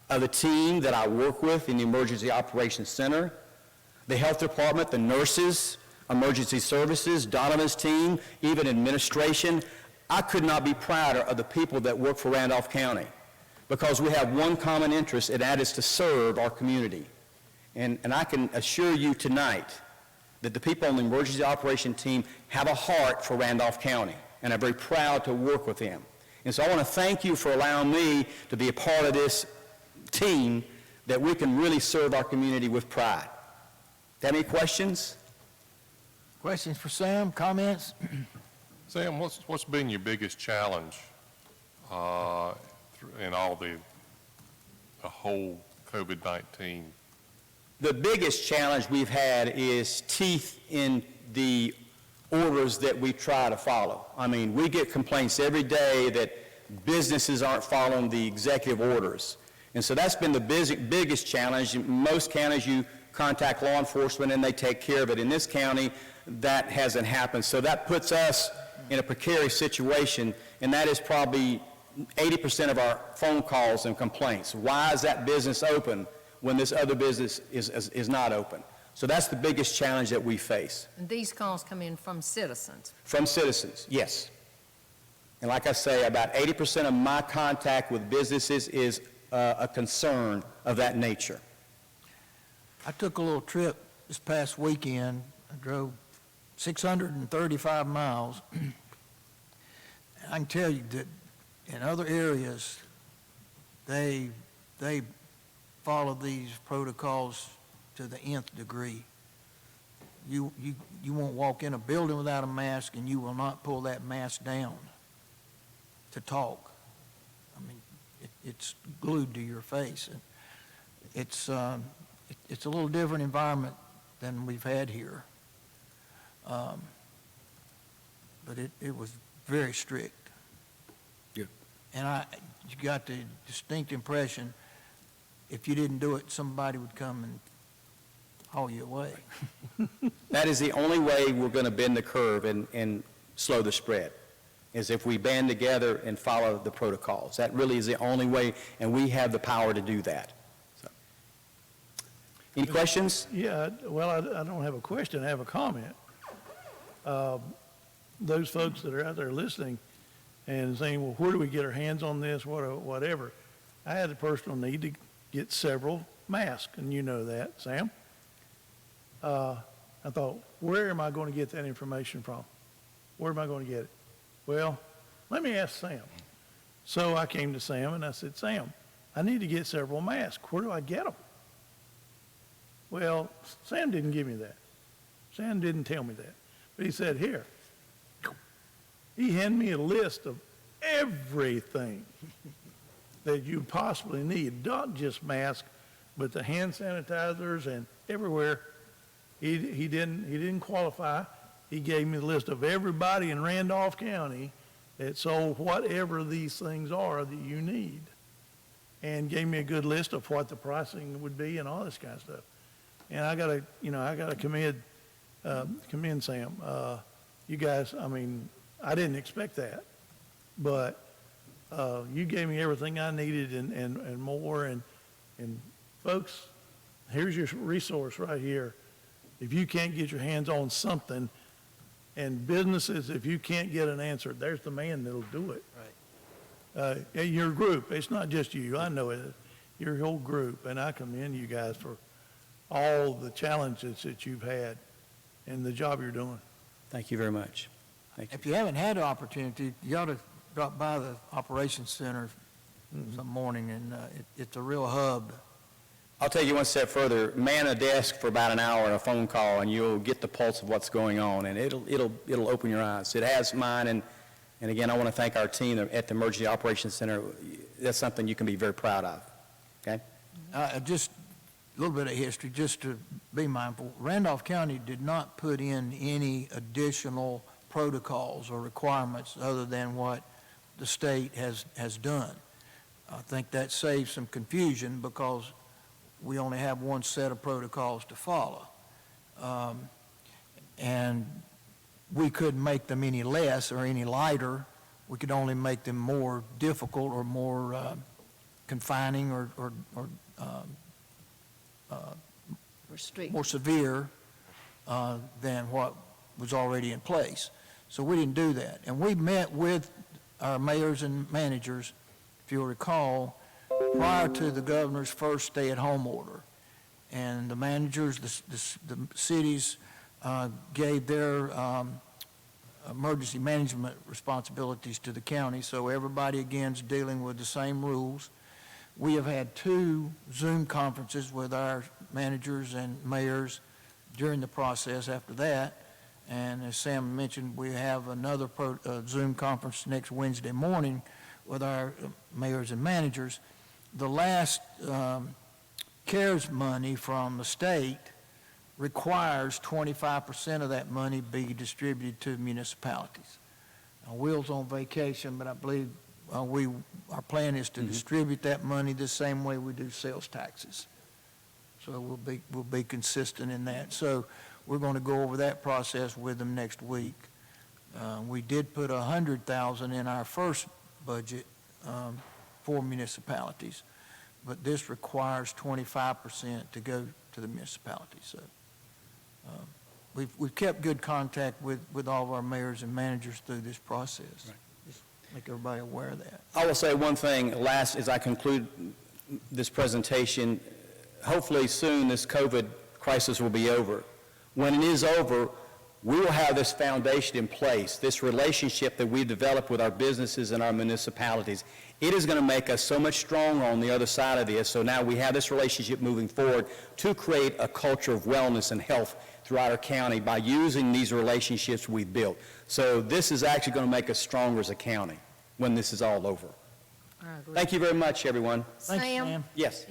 of the team that I work with in the Emergency Operations Center, the health department, the nurses, emergency services, Donovan's team, even administration. I could not be prouder of the people that work for Randolph County, because we have one common interest, and that is to serve our community. And I can assure you tonight that the people on the emergency operation team have a heart for Randolph County, and I'm very proud to work with them. And so I want to thank you for allowing me to be a part of this team that we can really serve our community with pride. Have any questions? Questions for Sam, comments? Sam, what's been your biggest challenge in all the whole COVID-19? The biggest challenge we've had is teeth in the orders that we try to follow. I mean, we get complaints every day that businesses aren't following the executive orders. And so that's been the biggest challenge. In most counties, you contact law enforcement and they take care of it. In this county, that hasn't happened. So that puts us in a precarious situation, and that is probably 80% of our phone calls and complaints. Why is that business open when this other business is not open? So that's the biggest challenge that we face. And these calls come in from citizens. From citizens, yes. And like I say, about 80% of my contact with businesses is a concern of that nature. I took a little trip this past weekend. I drove 635 miles. I can tell you that in other areas, they follow these protocols to the nth degree. You won't walk in a building without a mask, and you will not pull that mask down to talk. I mean, it's glued to your face. And it's a little different environment than we've had here. But it was very strict. Yeah. And you got the distinct impression if you didn't do it, somebody would come and haul you away. That is the only way we're going to bend the curve and slow the spread, is if we band together and follow the protocols. That really is the only way, and we have the power to do that. So. Any questions? Yeah, well, I don't have a question, I have a comment. Those folks that are out there listening and saying, well, where do we get our hands on this, whatever. I had a personal need to get several masks, and you know that, Sam. I thought, where am I going to get that information from? Where am I going to get it? Well, let me ask Sam. So I came to Sam and I said, Sam, I need to get several masks. Where do I get them? Well, Sam didn't give me that. Sam didn't tell me that. But he said, here. He handed me a list of everything that you possibly need, not just masks, but the hand sanitizers and everywhere. He didn't qualify. He gave me a list of everybody in Randolph County that sold whatever these things are that you need, and gave me a good list of what the pricing would be and all this kind of stuff. And I gotta commend Sam. You guys, I mean, I didn't expect that, but you gave me everything I needed and more. And folks, here's your resource right here. If you can't get your hands on something, and businesses, if you can't get an answer, there's the man that'll do it. Right. Your group, it's not just you, I know it, your whole group, and I commend you guys for all the challenges that you've had and the job you're doing. Thank you very much. Thank you. If you haven't had the opportunity, you ought to drop by the Operations Center some morning, and it's a real hub. I'll take you one step further. Man a desk for about an hour and a phone call, and you'll get the pulse of what's going on, and it'll open your eyes. It has mine, and again, I want to thank our team at the Emergency Operations Center. That's something you can be very proud of. Okay? Just a little bit of history, just to be mindful. Randolph County did not put in any additional protocols or requirements other than what the state has done. I think that saves some confusion because we only have one set of protocols to follow. And we couldn't make them any less or any lighter. We could only make them more difficult or more confining or Restrict. more severe than what was already in place. So we didn't do that. And we met with our mayors and managers, if you'll recall, prior to the governor's first stay-at-home order. And the managers, the cities gave their emergency management responsibilities to the county, so everybody again is dealing with the same rules. We have had 2 Zoom conferences with our managers and mayors during the process after that. And as Sam mentioned, we have another Zoom conference next Wednesday morning with our mayors and managers. The last CARES money from the state requires 25% of that money be distributed to municipalities. Now, Will's on vacation, but I believe our plan is to distribute that money the same way we do sales taxes. So we'll be consistent in that. So we're going to go over that process with them next week. We did put $100,000 in our first budget for municipalities, but this requires 25% to go to the municipalities. So we've kept good contact with all of our mayors and managers through this process. Right. Just make everybody aware of that. I will say one thing last as I conclude this presentation. Hopefully soon this COVID crisis will be over. When it is over, we will have this foundation in place, this relationship that we've developed with our businesses and our municipalities. It is going to make us so much stronger on the other side of this. So now we have this relationship moving forward to create a culture of wellness and health throughout our county by using these relationships we've built. So this is actually going to make us stronger as a county when this is all over. Thank you very much, everyone. Thanks, Sam. Yes.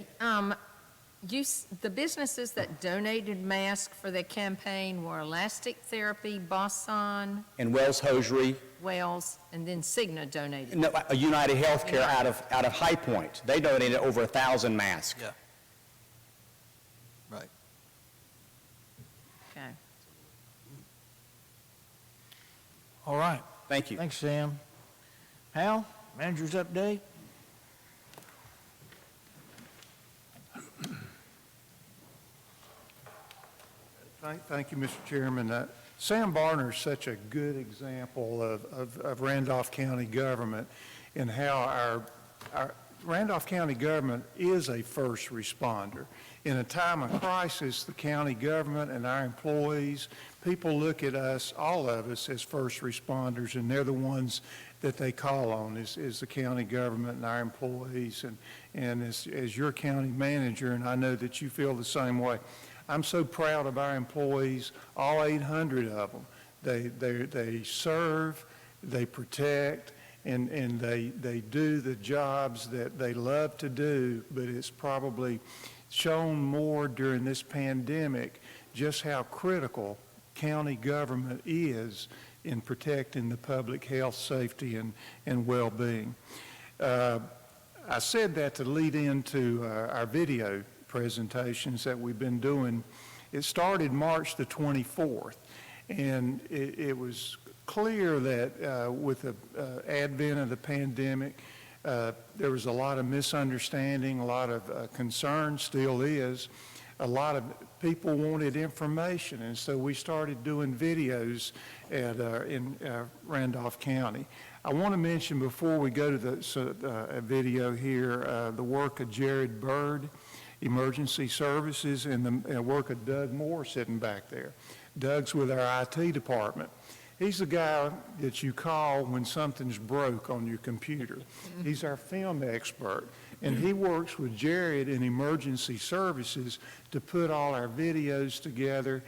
The businesses that donated masks for the campaign were Elastic Therapy, Boston, And Wells Hosiery, Wells, and then Cigna donated. no, United Healthcare out of High Point. They donated over 1,000 masks. Yeah. Right. Okay. All right. Thank you. Thanks, Sam. Hal, manager's update? Thank you, Mr. Chairman. Sam Barner is such a good example of Randolph County government and how our Randolph County government is a first responder. In a time of crisis, the county government and our employees, people look at us, all of us, as first responders, and they're the ones that they call on is the county government and our employees. And as your county manager, and I know that you feel the same way, I'm so proud of our employees, all 800 of them. They serve, they protect, and they do the jobs that they love to do, but it's probably shown more during this pandemic just how critical county government is in protecting the public health, safety, and well-being. I said that to lead into our video presentations that we've been doing. It started March the 24th, and it was clear that with the advent of the pandemic, there was a lot of misunderstanding, a lot of concern, still is. A lot of people wanted information, and so we started doing videos in Randolph County. I want to mention before we go to the video here, the work of Jared Bird, Emergency Services, and the work of Doug Moore sitting back there. Doug's with our IT department. He's the guy that you call when something's broke on your computer. He's our film expert, and he works with Jared in Emergency Services to put all our videos together.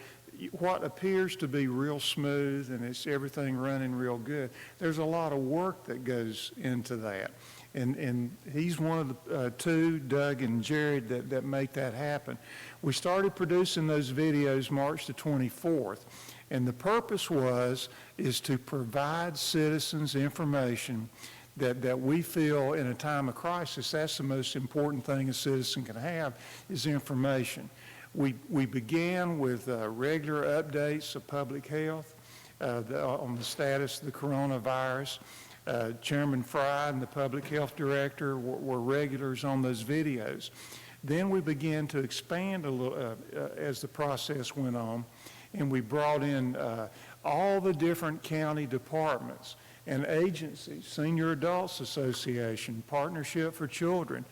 What appears to be real smooth and it's everything running real good, there's a lot of work that goes into that. And he's one of the two, Doug and Jared, that make that happen. We started producing those videos March the 24th, and the purpose is to provide citizens information that we feel in a time of crisis, that's the most important thing a citizen can have is information. We began with regular updates of public health on the status of the coronavirus. Chairman Fry and the Public Health Director were regulars on those videos. Then we began to expand a little as the process went on, and we brought in all the different county departments and agencies, Senior Adults Association, Partnership for Children,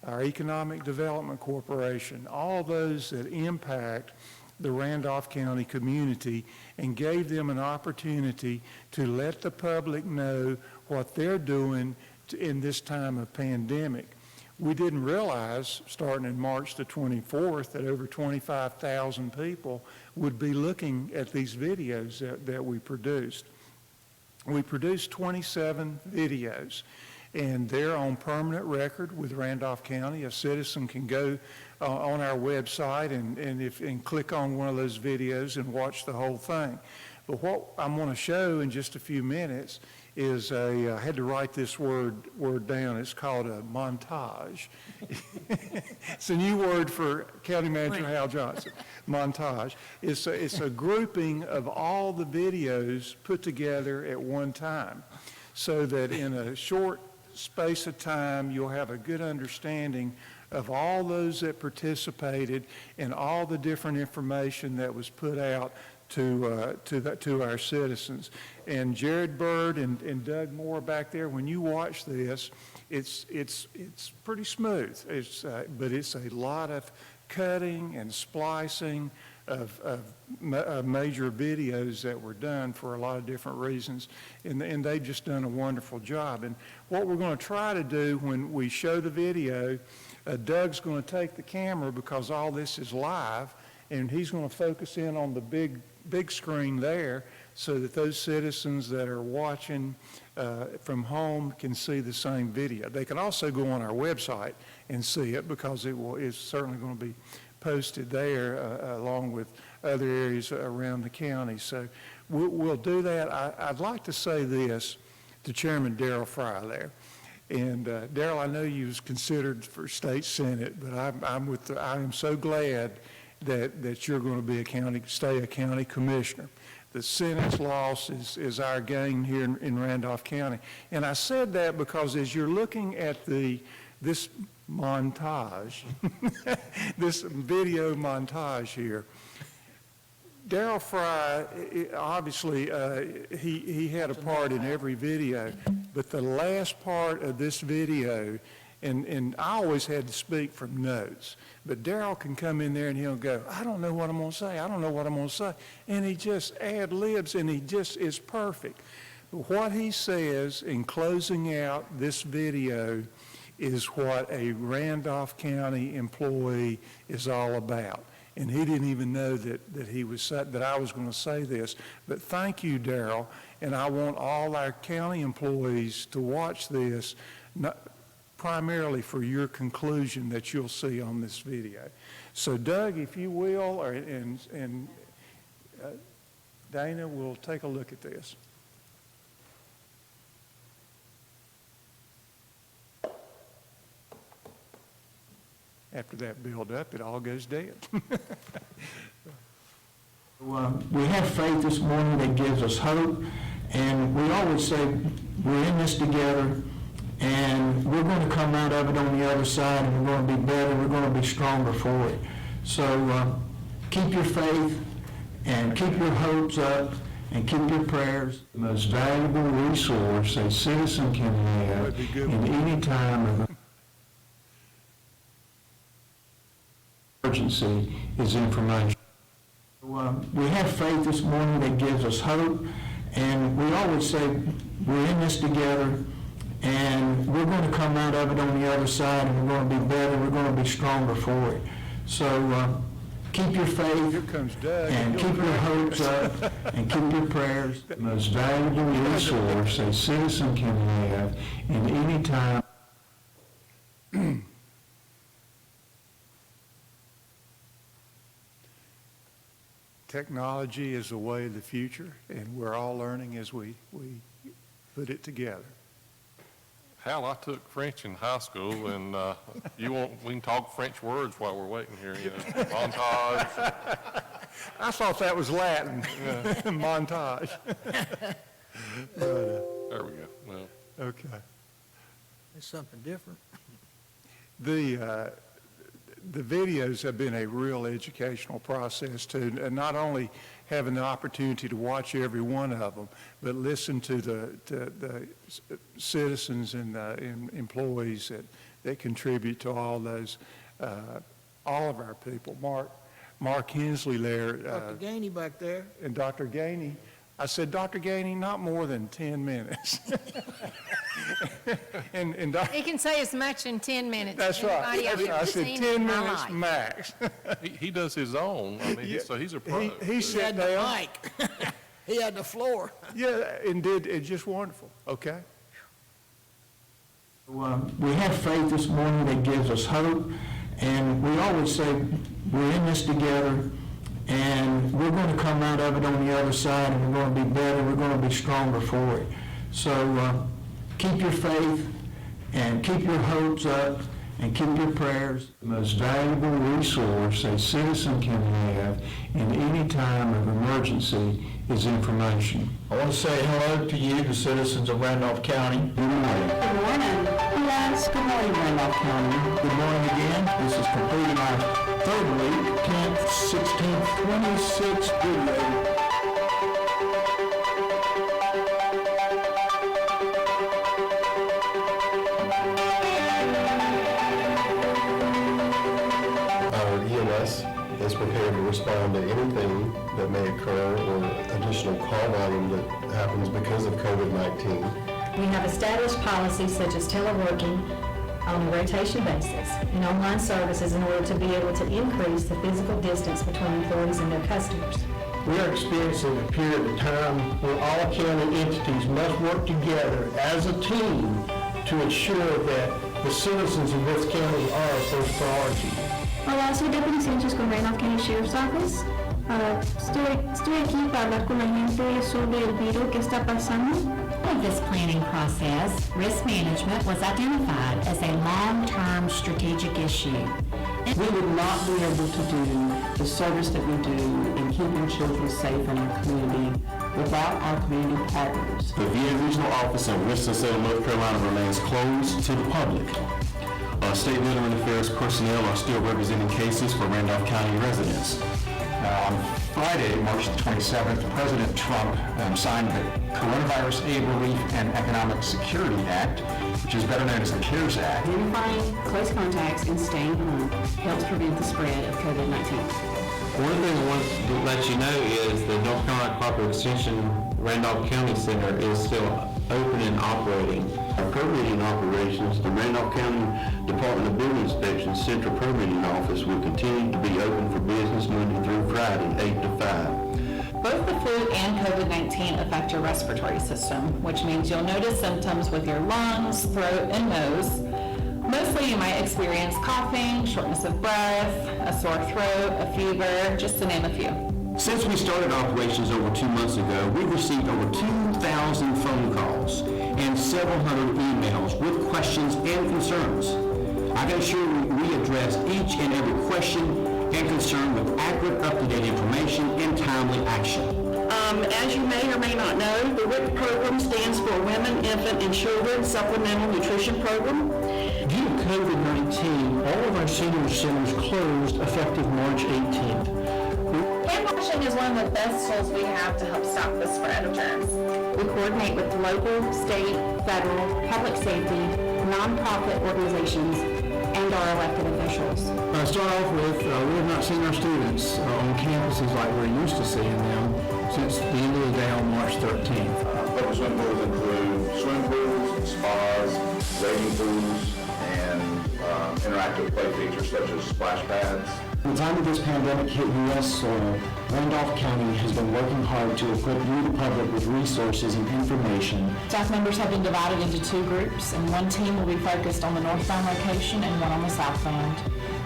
our Economic Development Corporation, all those that impact the Randolph County community, and gave them an opportunity to let the public know what they're doing in this time of pandemic. We didn't realize, starting in March the 24th, that over 25,000 people would be looking at these videos that we produced. We produced 27 videos, and they're on permanent record with Randolph County. A citizen can go on our website and click on one of those videos and watch the whole thing. But what I'm going to show in just a few minutes is I had to write this word down. It's called a montage. It's a new word for County Manager Hal Johnson. Montage. It's a grouping of all the videos put together at one time, so that in a short space of time you'll have a good understanding of all those that participated and all the different information that was put out to our citizens. And Jared Bird and Doug Moore back there, when you watch this, it's pretty smooth. But it's a lot of cutting and splicing of major videos that were done for a lot of different reasons, and they've just done a wonderful job. And what we're going to try to do when we show the video, Doug's going to take the camera, because all this is live, and he's going to focus in on the big screen there, so that those citizens that are watching from home can see the same video. They can also go on our website and see it, because it's certainly going to be posted there along with other areas around the county. So we'll do that. I'd like to say this to Chairman Darrell Fry there. And Darrell, I know you was considered for state senate, but I am so glad that you're going to be stay a county commissioner. The Senate's loss is our gain here in Randolph County. And I said that because as you're looking at this montage, this video montage here, Darrell Fry, obviously, he had a part in every video, but the last part of this video, and I always had to speak from notes, but Darrell can come in there and he'll go, I don't know what I'm going to say, I don't know what I'm going to say, and he just ad-libs, and he just is perfect. What he says in closing out this video is what a Randolph County employee is all about. And he didn't even know that I was going to say this. But thank you, Darrell. And I want all our county employees to watch this, primarily for your conclusion that you'll see on this video. So Doug, if you will, and Dana, will take a look at this. After that build-up, it all goes dead. We have faith this morning that gives us hope, and we always say we're in this together, and we're going to come out of it on the other side, and we're going to be better, we're going to be stronger for it. So keep your faith, and keep your hopes up, and keep your prayers. The most valuable resource a citizen can have in any time of emergency is information. We have faith this morning that gives us hope, and we always say we're in this together, and we're going to come out of it on the other side, and we're going to be better, we're going to be stronger for it. So keep your faith, Here comes Doug. and keep your hopes up, and keep your prayers. The most valuable resource a citizen can have in any time. Technology is the way of the future, and we're all learning as we put it together. Hal, I took French in high school, and we can talk French words while we're waiting here, montage. I thought that was Latin, montage. There we go. Well, Okay. It's something different. The videos have been a real educational process too, and not only having the opportunity to watch every one of them, but listen to the citizens and employees that contribute to all those, all of our people. Mark Hensley there. Dr. Gainey back there. And Dr. Gainey. I said, Dr. Gainey, not more than 10 minutes. and He can say as much in 10 minutes. That's right. Anybody I've ever I said seen 10 in my minutes life. max. he does his own. I mean, so he's a pro. He He sat had the down. mic. He had the floor. Yeah, and did it just wonderful. Okay. We have faith this morning that gives us hope, and we always say we're in this together, and we're going to come out of it on the other side, and we're going to be better, we're going to be stronger for it. So keep your faith, and keep your hopes up, and keep your prayers. The most valuable resource a citizen can have in any time of emergency is information. I want to say hello to you, the citizens of Randolph County. Good morning. Good morning. Yes, good morning, Randolph County. Good morning again. This is completing our third week, 10th, 16th, 26th video. Our EMS is prepared to respond to anything that may occur or additional call volume that happens because of COVID-19. We have established policies such as teleworking on a rotation basis and online services in order to be able to increase the physical distance between employees and their customers. We are experiencing a period of time where all county entities must work together as a team to ensure that the citizens of this county are our first priority. Hola, soy Deputy Sánchez con Randolph County Sheriff's Office. Estoy aquí para hablar con la gente sobre el virus que está pasando. Of this planning process, risk management was identified as a long-term strategic issue. We would not be able to do the service that we do in keeping children safe in our community without our community partners. The VA Regional Office in Winston-Salem, North Carolina remains closed to the public. State Veteran Affairs personnel are still representing cases for Randolph County residents. On Friday, March 27th, President Trump signed the Coronavirus Aid, Relief, and Economic Security Act, which is better known as the CARES Act. Identifying close contacts and staying home helps prevent the spread of COVID-19. One thing I want to let you know is the North Carolina Cooperative Extension Randolph County Center is still open and operating. Our permitting operations, the Randolph County Department of Building Inspection's Central Permitting Office will continue to be open for business Monday through Friday, 8 to 5. Both the flu and COVID-19 affect your respiratory system, which means you'll notice symptoms with your lungs, throat, and nose. Mostly you might experience coughing, shortness of breath, a sore throat, a fever, just to name a few. Since we started operations over 2 months ago, we've received over 2,000 phone calls and several hundred emails with questions and concerns. I can assure you we address each and every question and concern with accurate, up-to-date information and timely action. As you may or may not know, the WIC program stands for Women, Infant, and Children Supplemental Nutrition Program. Due to COVID-19, all of our senior centers closed effective March 18th. Hand washing is one of the best tools we have to help stop the spread of germs. We coordinate with local, state, federal, public safety, nonprofit organizations, and our elected officials. Start off with, we have not seen our students on campuses like we're used to seeing them since the end of the day on March 13th. Public swim pools include swim pools, spas, wading pools, and interactive play features such as splash pads. From the time that this pandemic hit U.S. soil, Randolph County has been working hard to equip you, the public, with resources and information. Staff members have been divided into 2 groups, and one team will be focused on the northbound location and one on the southbound.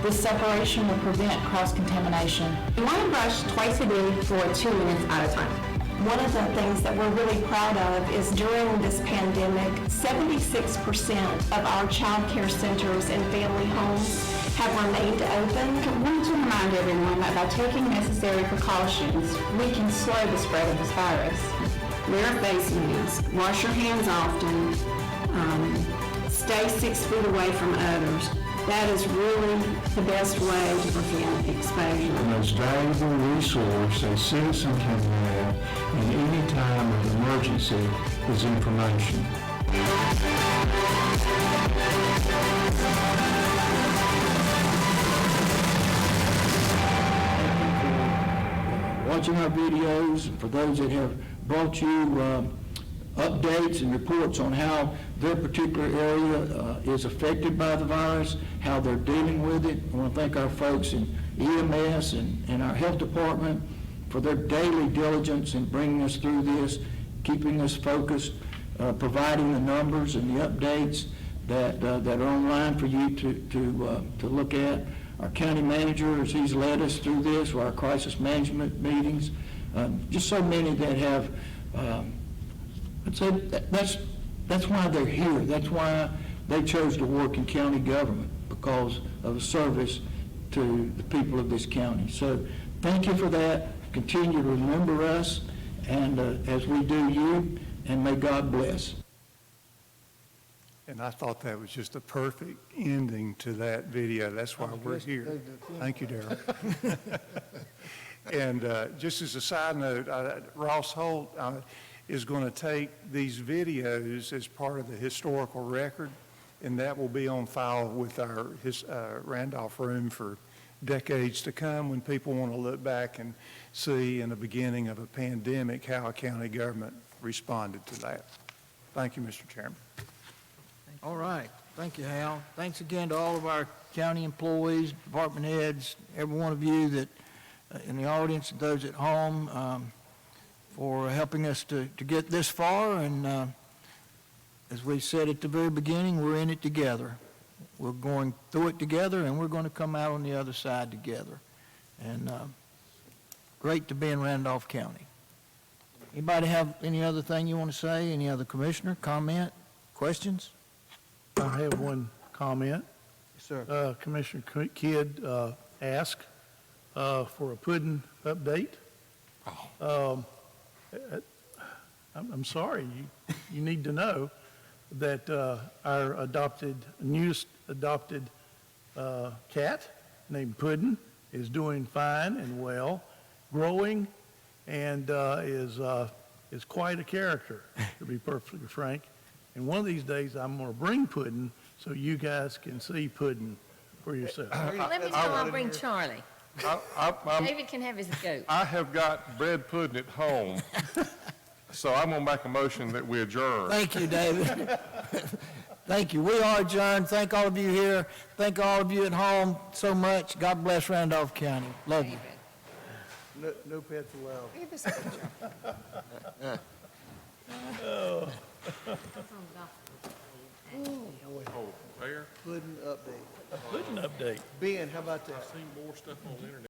This separation will prevent cross-contamination. You want to brush twice a day for 2 minutes at a time. One of the things that we're really proud of is during this pandemic, 76% of our child care centers and family homes have remained open. I want to remind everyone that by taking necessary precautions, we can slow the spread of this virus. Wear a face mask, wash your hands often, stay 6 feet away from others. That is really the best way to prevent exposure. The most valuable resource a citizen can have in any time of emergency is information. Watching our videos, and for those that have brought you updates and reports on how their particular area is affected by the virus, how they're dealing with it. I want to thank our folks in EMS and our health department for their daily diligence in bringing us through this, keeping us focused, providing the numbers and the updates that are online for you to look at. Our county manager, as he's led us through this, or our crisis management meetings, just so many that have, I'd say that's why they're here. That's why they chose to work in county government, because of the service to the people of this county. So thank you for that. Continue to remember us, and as we do you, and may God bless. And I thought that was just a perfect ending to that video. That's why we're here. Thank you, Darrell. And just as a side note, Ross Holt is going to take these videos as part of the historical record, and that will be on file with our Randolph room for decades to come, when people want to look back and see in the beginning of a pandemic how a county government responded to that. Thank you, Mr. Chairman. All right. Thank you, Hal. Thanks again to all of our county employees, department heads, every one of you that in the audience, and those at home, for helping us to get this far. And as we said at the very beginning, we're in it together. We're going through it together, and we're going to come out on the other side together. And great to be in Randolph County. Anybody have any other thing you want to say? Any other commissioner, comment, questions? I have one comment. Yes, sir. Commissioner Kidd asked for a pudding update. I'm sorry, you need to know that our newest adopted cat named Puddin is doing fine and well, growing, and is quite a character, to be perfectly frank. And one of these days, I'm going to bring Puddin so you guys can see Puddin for yourself. Let me tell I'll bring Charlie. David can have his goat. I have got bread pudding at home, so I'm going to make a motion that we adjourn. Thank you, David. Thank you. We are adjourned. Thank all of you here. Thank all of you at home so much. God bless Randolph County. Love you. No pets allowed. Look at this picture. Oh. Oh, there? Pudding update. A pudding update. Ben, how about that? I've seen more stuff on the internet.